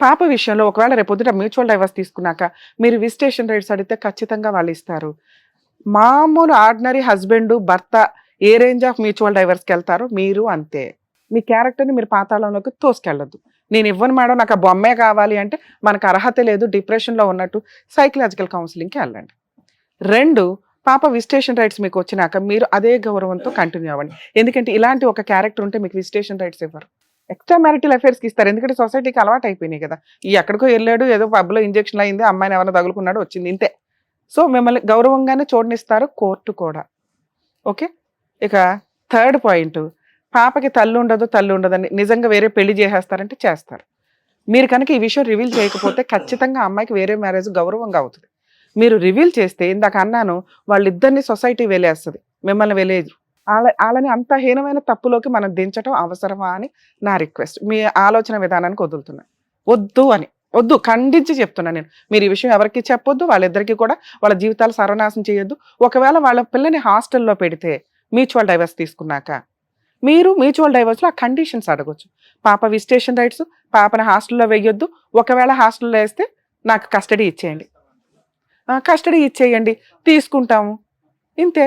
పాప విషయంలో ఒకవేళ రేపొద్దుట మ్యూచువల్ డైవర్స్ తీసుకున్నాక మీరు విజిటేషన్ రైట్స్ అడిగితే ఖచ్చితంగా వాళ్ళు ఇస్తారు. మామూలు ఆర్డినరీ హస్బెండ్ భర్త ఏ రేంజ్ ఆఫ్ మ్యూచువల్ డైవర్స్కి వెళ్తారో మీరు అంతే. మీ క్యారెక్టర్ని మీరు పాతాళంలోకి తోసుకెళ్ళొద్దు. నేను ఇవ్వను మేడం, నాకు ఆ బొమ్మే కావాలి అంటే మనకు అర్హత లేదు, డిప్రెషన్లో ఉన్నట్టు సైకలాజికల్ కౌన్సిలింగ్కి వెళ్ళండి. 2, పాప విజిటేషన్ రైట్స్ మీకు వచ్చినాక మీరు అదే గౌరవంతో కంటిన్యూ అవ్వండి. ఎందుకంటే ఇలాంటి ఒక క్యారెక్టర్ ఉంటే మీకు విజిటేషన్ రైట్స్ ఇవ్వరు, ఎక్స్ట్రా మ్యారిటల్ అఫేర్స్కి ఇస్తారు. ఎందుకంటే సొసైటీకి అలవాటు అయిపోయినాయి కదా, ఈ ఎక్కడికో వెళ్ళాడు, ఏదో పబ్లో ఇంజెక్షన్ అయింది, అమ్మాయిని ఎవరైనా తగులుకున్నాడు, వచ్చింది, ఇంతే. సో మిమ్మల్ని గౌరవంగానే చూడనిస్తారు కోర్టు కూడా. ఓకే. ఇక 3rd పాయింట్, పాపకి తల్లి ఉండదని నిజంగా వేరే పెళ్లి చేసేస్తారంటే చేస్తారు. మీరు కనుక ఈ విషయం రివీల్ చేయకపోతే ఖచ్చితంగా అమ్మాయికి వేరే మ్యారేజ్ గౌరవంగా అవుతుంది. మీరు రివీల్ చేస్తే ఇందాక అన్నాను, వాళ్ళిద్దరిని సొసైటీ వెలేస్తుంది, మిమ్మల్ని వెలేదు. వాళ్ళని అంత హీనమైన తప్పులోకి మనం దించడం అవసరమా అని నా రిక్వెస్ట్. మీ ఆలోచన విధానానికి వద్దు ఖండించి చెప్తున్నా నేను. మీరు ఈ విషయం ఎవరికి చెప్పొద్దు, వాళ్ళిద్దరికీ కూడా వాళ్ళ జీవితాలు సర్వనాశనం చేయొద్దు. ఒకవేళ వాళ్ళ పిల్లని హాస్టల్లో పెడితే మ్యూచువల్ డైవర్స్ తీసుకున్నాక మీరు మ్యూచువల్ డైవర్స్లో ఆ కండిషన్స్ అడగొచ్చు. పాప విజిటేషన్ రైట్స్, పాపని హాస్టల్లో వేయొద్దు, ఒకవేళ హాస్టల్లో వేస్తే నాకు కస్టడీ ఇచ్చేయండి, తీసుకుంటాము, ఇంతే.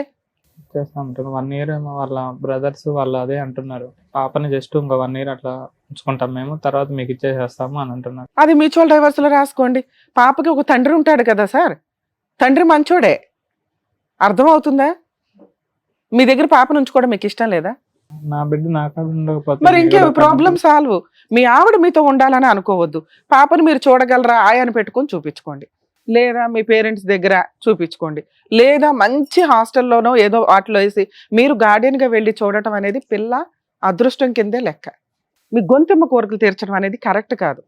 చేస్తా ఉంటారు. 1 year ఏమో వాళ్ళ బ్రదర్స్ వాళ్ళు అదే అంటున్నారు, పాపని జస్ట్ ఇంకో 1 year అట్లా ఉంచుకుంటాం మేము, తర్వాత మీకు ఇచ్చేసేస్తాము అని అంటున్నారు. అది మ్యూచువల్ డైవర్స్లో రాసుకోండి. పాపకి ఒక తండ్రి ఉంటాడు కదా సార్, తండ్రి మంచోడే, అర్థమవుతుందా? మీ దగ్గర పాపను ఉంచుకోవడం మీకు ఇష్టం లేదా? నా బిడ్డ నాకాడ ఉండకపోతే మరి ఇంకే ప్రాబ్లం సాల్వ్. మీ ఆవిడ మీతో ఉండాలని అనుకోవద్దు. పాపను మీరు చూడగలరా ఆయాని పెట్టుకొని చూపించుకోండి, లేదా మీ పేరెంట్స్ దగ్గర చూపించుకోండి, లేదా మంచి హాస్టల్లోనో ఏదో వాటిలో వేసి మీరు గార్డియన్గా వెళ్ళి చూడటం అనేది పిల్ల అదృష్టం కిందే లెక్క. మీ గొంతెమ్మ కోరికలు తీర్చడం అనేది కరెక్ట్ కాదు.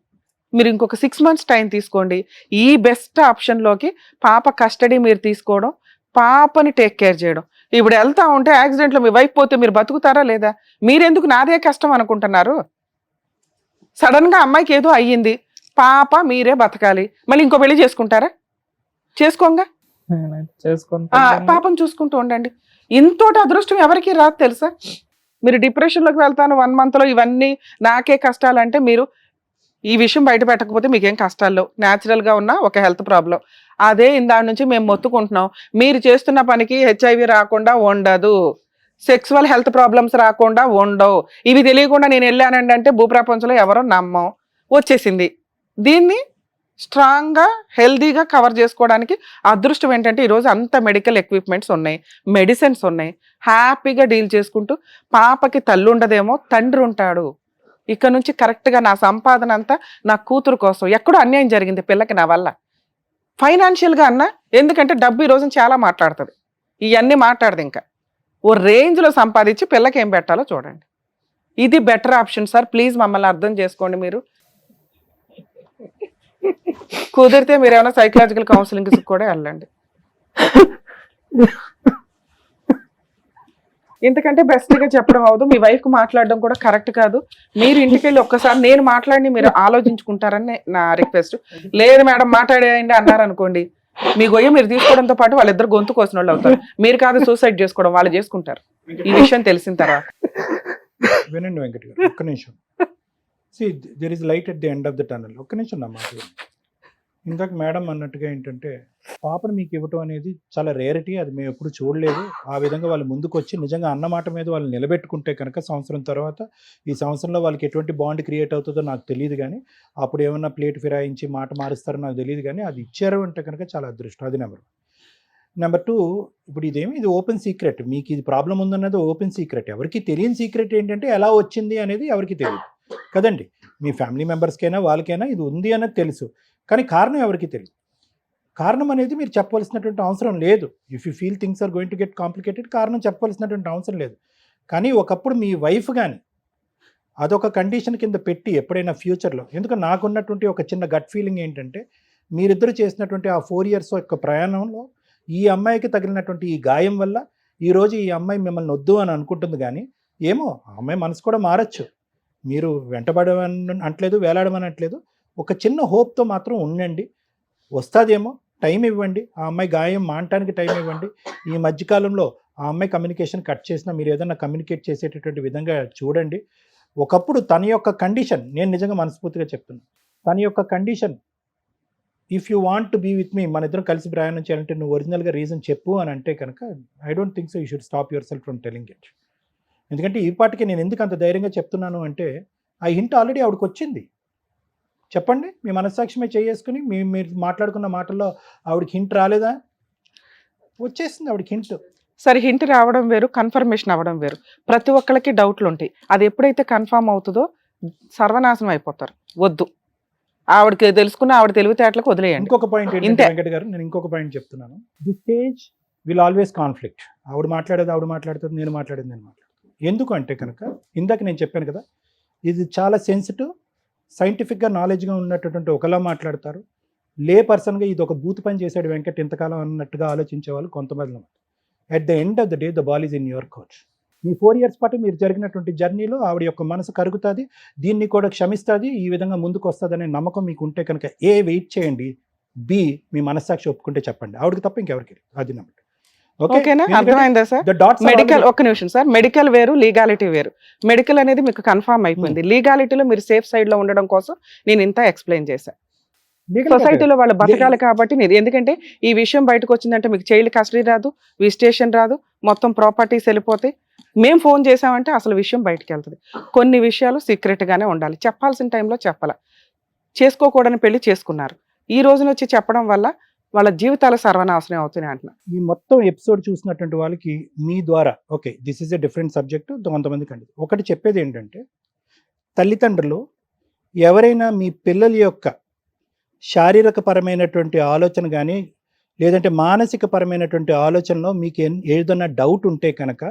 మీరు ఇంకొక 6 months టైం తీసుకోండి. ఈ బెస్ట్ ఆప్షన్లోకి పాప కస్టడీ మీరు తీసుకోవడం, పాపని టేక్ కేర్ చేయడం. ఇప్పుడు వెళ్తా ఉంటే యాక్సిడెంట్లో మీ వైఫ్ పోతే మీరు బతుకుతారా లేదా? మీరెందుకు నాదే కష్టం అనుకుంటున్నారు? సడన్గా అమ్మాయికి ఏదో అయ్యింది, పాప మీరే బతకాలి, మళ్ళీ ఇంకో పెళ్లి చేసుకుంటారా? చేసుకోంగా, పాపను చూసుకుంటూ ఉండండి. ఇంతోటి అదృష్టం ఎవరికి రాదు తెలుసా? మీరు డిప్రెషన్లోకి వెళ్తాను 1 monthలో ఇవన్నీ నాకే కష్టాలంటే మీరు ఈ విషయం బయట పెట్టకపోతే మీకేం కష్టాల్లో న్యాచురల్గా ఉన్న ఒక హెల్త్ ప్రాబ్లం. అదే ఇందాక నుంచి మేము మొత్తుకుంటున్నాం, మీరు చేస్తున్న పనికి HIV రాకుండా ఉండదు, సెక్సువల్ హెల్త్ ప్రాబ్లమ్స్ రాకుండా ఉండవు. ఇవి తెలియకుండా నేను వెళ్ళానండి అంటే భూప్రపంచంలో ఎవరో నమ్మం, వచ్చేసింది. దీన్ని స్ట్రాంగ్గా హెల్దీగా కవర్ చేసుకోవడానికి అదృష్టం ఏంటంటే ఈరోజు అంత మెడికల్ ఎక్విప్మెంట్స్ ఉన్నాయి, మెడిసిన్స్ ఉన్నాయి, హ్యాపీగా డీల్ చేసుకుంటూ పాపకి తల్లి ఉండదేమో తండ్రి ఉంటాడు. ఇక్కడ నుంచి కరెక్ట్గా నా సంపాదన అంతా నా కూతురు కోసం. ఎక్కడో అన్యాయం జరిగింది పిల్లకి నా వల్ల, ఫైనాన్షియల్గా అన్నా, ఎందుకంటే డబ్బు ఈ రోజున చాలా మాట్లాడుతుంది, ఇవన్నీ మాట్లాడదు. ఇంకా ఓ రేంజ్లో సంపాదించి పిల్లకి ఏం పెట్టాలో చూడండి. ఇది బెటర్ ఆప్షన్ సార్, ప్లీజ్ మమ్మల్ని అర్థం చేసుకోండి. మీరు కుదిరితే మీరు ఏమైనా సైకలాజికల్ కౌన్సిలింగ్ కూడా వెళ్ళండి. ఇంతకంటే బెస్ట్గా చెప్పడం అవదు. మీ వైఫ్కి మాట్లాడడం కూడా కరెక్ట్ కాదు. మీరు ఇంటికి వెళ్ళి ఒక్కసారి నేను మాట్లాడి మీరు ఆలోచించుకుంటారని నా రిక్వెస్ట్. లేదు మేడం మాట్లాడేయండి అన్నారనుకోండి, మీ గొయ్య మీరు తీసుకోవడంతో పాటు వాళ్ళిద్దరు గొంతు కోసిన వాళ్ళు అవుతారు. మీరు కాదు సూసైడ్ చేసుకోవడం, వాళ్ళు చేసుకుంటారు ఈ విషయం తెలిసిన తర్వాత. వినండి వెంకట్ గారు, ఒక్క నిమిషం. There is light at the end of the tunnel. ఒక్క నిమిషం నా మాట. ఇందాక మేడం అన్నట్టుగా ఏంటంటే పాపను మీకు ఇవ్వటం అనేది చాలా రేరిటీ, అది మేము ఎప్పుడు చూడలేదు. ఆ విధంగా వాళ్ళు ముందుకు వచ్చి నిజంగా అన్నమాట మీద వాళ్ళు నిలబెట్టుకుంటే కనుక సంవత్సరం తర్వాత, ఈ సంవత్సరంలో వాళ్ళకి ఎటువంటి బాండ్ క్రియేట్ అవుతుందో నాకు తెలియదు, కానీ అప్పుడు ఏమన్నా ప్లేట్ ఫిరాయించి మాట మారుస్తారో నాకు తెలియదు, కానీ అది ఇచ్చారు అంటే కనుక చాలా అదృష్టం. అది నెంబర్ 2, ఇప్పుడు ఇది ఓపెన్ సీక్రెట్. మీకు ఇది ప్రాబ్లం ఉందన్నది ఓపెన్ సీక్రెట్. ఎవరికి తెలియని సీక్రెట్ ఏంటంటే ఎలా వచ్చింది అనేది ఎవరికి తెలియదు. కదండి. మీ ఫ్యామిలీ మెంబర్స్కైనా వాళ్ళకైనా ఇది ఉంది అన్నది తెలుసు, కానీ కారణం ఎవరికి తెలియదు. కారణం అనేది మీరు చెప్పవలసినటువంటి అవసరం లేదు. If you feel things are going to get complicated, కారణం చెప్పవలసినటువంటి అవసరం లేదు. కానీ ఒకప్పుడు మీ వైఫ్ కానీ అదొక కండిషన్ కింద పెట్టి ఎప్పుడైనా ఫ్యూచర్లో, ఎందుకంటే నాకున్నటువంటి ఒక చిన్న గట్ ఫీలింగ్ ఏంటంటే, మీరిద్దరు చేసినటువంటి ఆ 4 years యొక్క ప్రయాణంలో ఈ అమ్మాయికి తగిలినటువంటి ఈ గాయం వల్ల ఈరోజు ఈ అమ్మాయి మిమ్మల్ని వద్దు అని అనుకుంటుంది. కానీ ఏమో ఆ అమ్మాయి మనసు కూడా మారచ్చు. మీరు వెంటబడమని అంటలేదు, వేలాడమని అంటలేదు. ఒక చిన్న హోప్తో మాత్రం ఉండండి, వస్తుందేమో, టైం ఇవ్వండి. ఆ అమ్మాయి గాయం మానటానికి టైం ఇవ్వండి. ఈ మధ్యకాలంలో ఆ అమ్మాయి కమ్యూనికేషన్ కట్ చేసినా మీరు ఏదైనా కమ్యూనికేట్ చేసేటటువంటి విధంగా చూడండి. ఒకప్పుడు తన యొక్క కండిషన్, నేను నిజంగా మనస్ఫూర్తిగా చెప్తున్నాను, తన యొక్క condition, if you want to be with me, మన ఇద్దరం కలిసి ప్రయాణం చేయాలంటే నువ్వు ఒరిజినల్గా రీజన్ చెప్పు అని అంటే కనుక I don't think so you should stop your self from telling it. ఎందుకంటే ఈ పాటికి నేను ఎందుకు అంత ధైర్యంగా చెప్తున్నాను అంటే, ఆ హింట్ ఆల్రెడీ ఆవిడకి వచ్చింది. చెప్పండి, మీ మనస్సాక్షి మీద చేసుకుని మీరు మాట్లాడుకున్న మాటల్లో ఆవిడకి హింట్ రాలేదా? వచ్చేసింది ఆవిడకి హింట్. సరే, హింట్ రావడం వేరు, కన్ఫర్మేషన్ అవ్వడం వేరు. ప్రతి ఒక్కరికి డౌట్లు ఉంటాయి. అది ఎప్పుడైతే కన్ఫర్మ్ అవుతుందో సర్వనాశనం అయిపోతారు. వద్దు, ఆవిడకి తెలుసుకున్న ఆవిడ తెలివితేటలకు వదిలేయండి. ఇంకొక పాయింట్ ఏంటంటే వెంకట గారు, నేను ఇంకొక పాయింట్ చెప్తున్నాను. The stage will always conflict. ఆవిడ మాట్లాడుతుంది, నేను మాట్లాడేది. ఎందుకంటే కనుక ఇందాక నేను చెప్పాను కదా, ఇది చాలా సెన్సిటివ్, సైంటిఫిక్గా నాలెడ్జ్గా ఉన్నటువంటి ఒకలా మాట్లాడతారు. లే పర్సన్గా ఇది ఒక బూత్ పని చేశాడు వెంకట్ ఇంతకాలం అన్నట్టుగా ఆలోచించే వాళ్ళు కొంతమంది. At the end of the day the ball is in your coach. Me 4 years పాటు మీరు జరిగినటువంటి జర్నీలో ఆవిడ యొక్క మనసు కరుగుతుంది, దీన్ని కూడా క్షమిస్తుంది, ఈ విధంగా ముందుకు వస్తుంది అనే నమ్మకం మీకు ఉంటే కనుక ఏ వెయిట్ చేయండి, బి మీ మనస్సాక్షి ఒప్పుకుంటే చెప్పండి, ఆవిడకి తప్ప ఇంకెవరికి. అది నమ్మకం. ఓకేనా? అర్థమైందా సార్? మెడికల్, ఒక్క నిమిషం సార్, మెడికల్ వేరు, లీగాలిటీ వేరు. మెడికల్ అనేది మీకు కన్ఫర్మ్ అయిపోయింది. లీగాలిటీలో మీరు సేఫ్ సైడ్ లో ఉండడం కోసం నేను ఇంత ఎక్స్ప్లెయిన్ చేశాను. సొసైటీలో వాళ్ళు బతకాలి కాబట్టి నేను, ఎందుకంటే ఈ విషయం బయటకు వచ్చిందంటే మీకు చైల్డ్ కస్టడీ రాదు, విజిటేషన్ రాదు, మొత్తం ప్రాపర్టీస్ వెళ్ళిపోతాయి. మేము ఫోన్ చేసామంటే అసలు విషయం బయటకు వెళ్తుంది. కొన్ని విషయాలు సీక్రెట్ గానే ఉండాలి, చెప్పాల్సిన టైంలో చెప్పాల. చేసుకోకూడని పెళ్లి చేసుకున్నారు, ఈ రోజున వచ్చి చెప్పడం వల్ల వాళ్ళ జీవితాలు సర్వనాశనం అవుతున్నాయి అంటున్నా. ఈ మొత్తం ఎపిసోడ్ చూసినటువంటి వాళ్ళకి మీ ద్వారా, okay this is a different subject, కొంతమందికి అండి ఒకటి చెప్పేది ఏంటంటే, తల్లిదండ్రులు ఎవరైనా మీ పిల్లల యొక్క శారీరక పరమైనటువంటి ఆలోచన కానీ లేదంటే మానసిక పరమైనటువంటి ఆలోచనలో మీకు ఏదైనా డౌట్ ఉంటే కనుక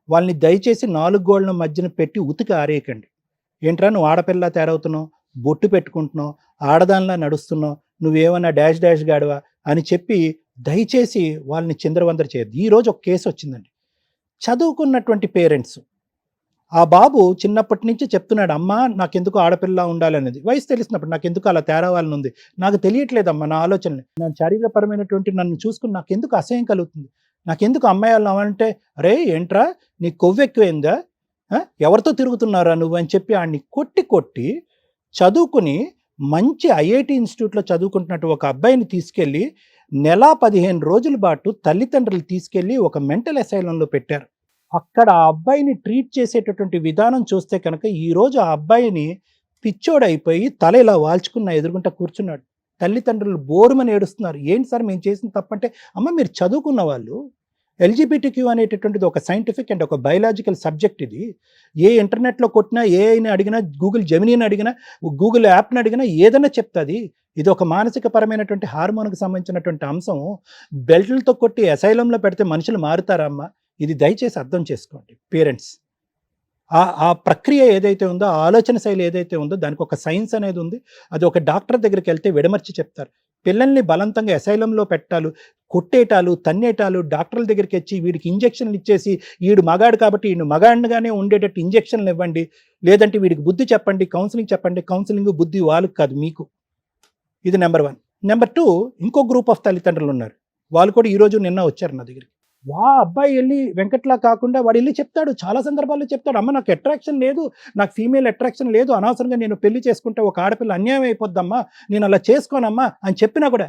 వాళ్ళని దయచేసి 4 గోళ్ల మధ్యన పెట్టి ఉతికి ఆరేయకండి. ఏంట్రా నువ్వు ఆడపిల్ల తయారవుతున్నావు, బొట్టు పెట్టుకుంటున్నావు, ఆడదానిలా నడుస్తున్నావు, నువ్వేమన్నా డాష్ డాష్ గాడువా అని చెప్పి దయచేసి వాళ్ళని చిందరవందర చేయద్దు. ఈరోజు ఒక కేసు వచ్చిందండి. చదువుకున్నటువంటి పేరెంట్స్, ఆ బాబు చిన్నప్పటి నుంచి చెప్తున్నాడు, అమ్మ నాకెందుకు ఆడపిల్ల ఉండాలనేది. వయసు తెలిసినప్పుడు నాకెందుకు అలా తేరావాలని ఉంది, నాకు తెలియట్లేదమ్మా నా ఆలోచనలు, నా శారీరపరమైనటువంటి నన్ను చూసుకుని నాకెందుకు అసహ్యం కలుగుతుంది, నాకెందుకు అమ్మాయి వాళ్ళని అవ్వాలంటే, రే ఏంట్రా నీ కొవ్వెక్కువైందా, ఎవరితో తిరుగుతున్నారా నువ్వు అని చెప్పి ఆడిని కొట్టి చదువుకుని మంచి ఐఐటి ఇన్స్టిట్యూట్లో చదువుకుంటున్నట్టు ఒక అబ్బాయిని తీసుకెళ్ళి 15 రోజుల పాటు తల్లిదండ్రులు తీసుకెళ్ళి ఒక మెంటల్ అసైలంలో పెట్టారు. అక్కడ ఆ అబ్బాయిని ట్రీట్ చేసేటటువంటి విధానం చూస్తే కనుక ఈరోజు ఆ అబ్బాయిని పిచ్చోడైపోయి తల ఇలా వాల్చుకున్న ఎదురుగుంటా కూర్చున్నాడు. తల్లిదండ్రులు బోరుమని ఏడుస్తున్నారు. ఏంటి సార్ మేము చేసిన తప్పంటే, అమ్మ మీరు చదువుకున్న వాళ్ళు, ఎల్జిబిటిక్యూ అనేటటువంటిది ఒక సైంటిఫిక్ అండ్ ఒక బయలాజికల్ సబ్జెక్ట్. ఇది ఏ ఇంటర్నెట్లో కొట్టినా, ఏఐని అడిగినా, గూగుల్ జెమినీని అడిగినా, గూగుల్ యాప్ని అడిగినా ఏదైనా చెప్తుంది. ఇది ఒక మానసిక పరమైనటువంటి హార్మోన్కి సంబంధించినటువంటి అంశం. బెల్ట్లతో కొట్టి అసైలంలో పెడితే మనుషులు మారుతారమ్మా. ఇది దయచేసి అర్థం చేసుకోండి పేరెంట్స్. ఆ ప్రక్రియ ఏదైతే ఉందో, ఆ ఆలోచన శైలి ఏదైతే ఉందో దానికి ఒక సైన్స్ అనేది ఉంది. అది ఒక డాక్టర్ దగ్గరికి వెళ్తే విడమర్చి చెప్తారు. పిల్లల్ని బలవంతంగా అసైలంలో పెట్టాలు, కొట్టేటాలు, తన్నేటాలు, డాక్టర్ల దగ్గరికి వచ్చి వీడికి ఇంజక్షన్లు ఇచ్చేసి వీడు మగాడు కాబట్టి వీడు మగాడిగానే ఉండేటట్టు ఇంజక్షన్లు ఇవ్వండి, లేదంటే వీడికి బుద్ధి చెప్పండి, కౌన్సిలింగ్ చెప్పండి. కౌన్సిలింగ్ బుద్ధి వాళ్ళకి కాదు, మీకు. ఇది నెంబర్ 1. నెంబర్ 2, ఇంకో గ్రూప్ ఆఫ్ తల్లిదండ్రులు ఉన్నారు. వాళ్ళు కూడా ఈరోజు నిన్న వచ్చారు నా దగ్గరికి. అబ్బాయి వెళ్ళి వెంకట్లా కాకుండా వాడు వెళ్ళి చెప్తాడు, చాలా సందర్భాల్లో చెప్తాడు, అమ్మ నాకు అట్రాక్షన్ లేదు, నాకు ఫీమేల్ అట్రాక్షన్ లేదు, అనవసరంగా నేను పెళ్లి చేసుకుంటే ఒక ఆడపిల్ల అన్యాయం అయిపోద్దమ్మా, నేను అలా చేసుకోనమ్మా అని చెప్పినా కూడా,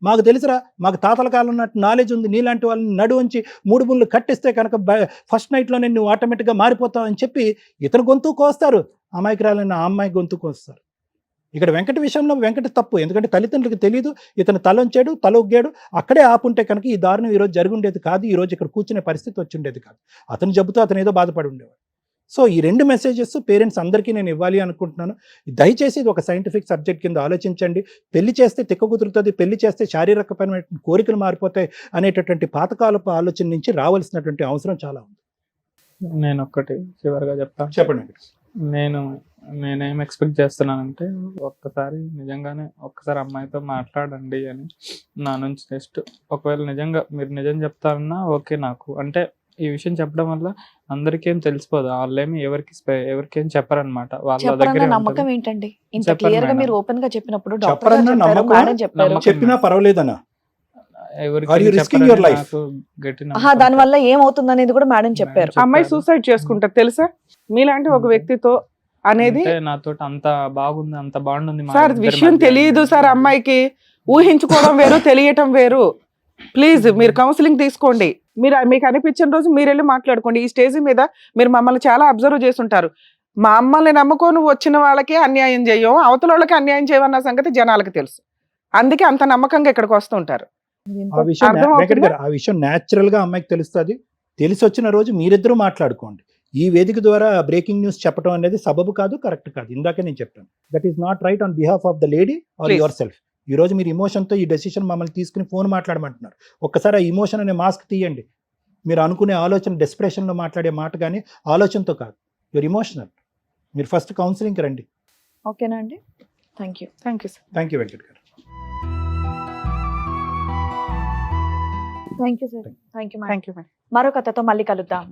మాకు తెలుసురా, మాకు తాతల కాలం ఉన్నట్టు నాలెడ్జ్ ఉంది, నీలాంటి వాళ్ళని నడువంచి 3 ముళ్ళు కట్టిస్తే కనుక ఫస్ట్ నైట్లోనే నువ్వు ఆటోమేటిక్గా మారిపోతావు అని చెప్పి ఇతను గొంతు కోస్తారు, అమాయకురాలైన ఆ అమ్మాయి గొంతు కోస్తారు. ఇక్కడ వెంకట విషయంలో వెంకట తప్పు, ఎందుకంటే తల్లిదండ్రులకు తెలియదు, ఇతను తలొంచాడు, తలొగ్గాడు, అక్కడే ఆపుంటే కనుక ఈ దారుణం ఈరోజు జరుగుండేది కాదు, ఈరోజు ఇక్కడ కూర్చునే పరిస్థితి వచ్చి ఉండేది కాదు. అతను జబ్బుతో అతను ఏదో బాధపడి ఉండేవాడు. సో ఈ 2 మెసేజెస్ పేరెంట్స్ అందరికీ నేను ఇవ్వాలి అనుకుంటున్నాను. దయచేసి ఇది ఒక సైంటిఫిక్ సబ్జెక్ట్ కింద ఆలోచించండి. పెళ్లి చేస్తే తిక్క కుదురుతుంది, పెళ్లి చేస్తే శారీరకపరమైన కోరికలు మారిపోతాయి అనేటటువంటి పాతకాలపు ఆలోచన నుంచి రావాల్సినటువంటి అవసరం చాలా ఉంది. నేను ఒక్కటి చివరిగా చెప్తాను. చెప్పండి. నేనేం ఎక్స్పెక్ట్ చేస్తున్నానంటే ఒక్కసారి నిజంగానే ఒక్కసారి అమ్మాయితో మాట్లాడండి అని నా నుంచి. జస్ట్ ఒకవేళ నిజంగా మీరు నిజం చెప్తారన్నా ఓకే. నాకు అంటే ఈ విషయం చెప్పడం వల్ల అందరికేం తెలిసిపోదు, వాళ్ళేమి ఎవరికేం చెప్పరనమాట. వాళ్ళ చెప్పరన్న దగ్గర నమ్మకం ఏంటండి? ఇంత చెప్పరు క్లియర్ గా మేడం. మీరు ఓపెన్ గా చెప్పినప్పుడు డాక్టర్ చెప్పరన్న గారు చెప్పారు, నమ్మకం- మేడం చెప్పారు. నమ్మకం. చెప్పినా పర్వాలేదనా? ఎవరికి Are you risking your life? దాని వల్ల ఏమవుతుంది అనేది కూడా మేడం చెప్పారు. అమ్మాయి సూసైడ్ చేసుకుంటారు తెలుసా? మీలాంటి ఒక వ్యక్తితో అనేది నాతో అంత బాగుంది, అంత బాగుంది సార్ విషయం తెలియదు సార్. అమ్మాయికి ఊహించుకోవడం వేరు, తెలియటం వేరు. ప్లీజ్ మీరు కౌన్సిలింగ్ తీసుకోండి. మీకు అనిపించిన రోజు మీరు వెళ్ళి మాట్లాడుకోండి. ఈ స్టేజ్ మీద మీరు మమ్మల్ని చాలా అబ్జర్వ్ చేస్తుంటారు. మమ్మల్ని నమ్ముకొని వచ్చిన వాళ్ళకి అన్యాయం చేయం, అవతల వాళ్ళకి అన్యాయం చేయమన్న సంగతి జనాలకు తెలుసు. అందుకే అంత నమ్మకంగా ఇక్కడికి వస్తుంటారు. ఆ విషయం అర్థమవుతుందా? వెంకట్ గారు, ఆ విషయం న్యాచురల్ గా అమ్మాయికి తెలుస్తుంది. తెలిసి వచ్చిన రోజు మీరిద్దరూ మాట్లాడుకోండి. ఈ వేదిక ద్వారా బ్రేకింగ్ న్యూస్ చెప్పడం అనేది సబబు కాదు, కరెక్ట్ కాదు. ఇందాకే నేను చెప్పాను, that is not right on behalf of the lady or Please. Yourself. ఈ రోజు మీరు ఇమోషన్తో ఈ డెసిషన్ మమ్మల్ని తీసుకుని ఫోన్ మాట్లాడమంటున్నారు. ఒక్కసారి ఆ ఇమోషన్ అనే మాస్క్ తీయండి. మీరు అనుకునే ఆలోచన డెస్ప్రెషన్లో మాట్లాడే మాట కానీ ఆలోచనతో కాదు, యువర్ ఇమోషనల్. మీరు ఫస్ట్ కౌన్సిలింగ్కి రండి. ఓకేనా అండి? Thank you. Thank you sir. Thank you Venkat గారు. Thank you sir. Thank you. Thank you. మరో కథతో మళ్ళీ కలుద్దాం.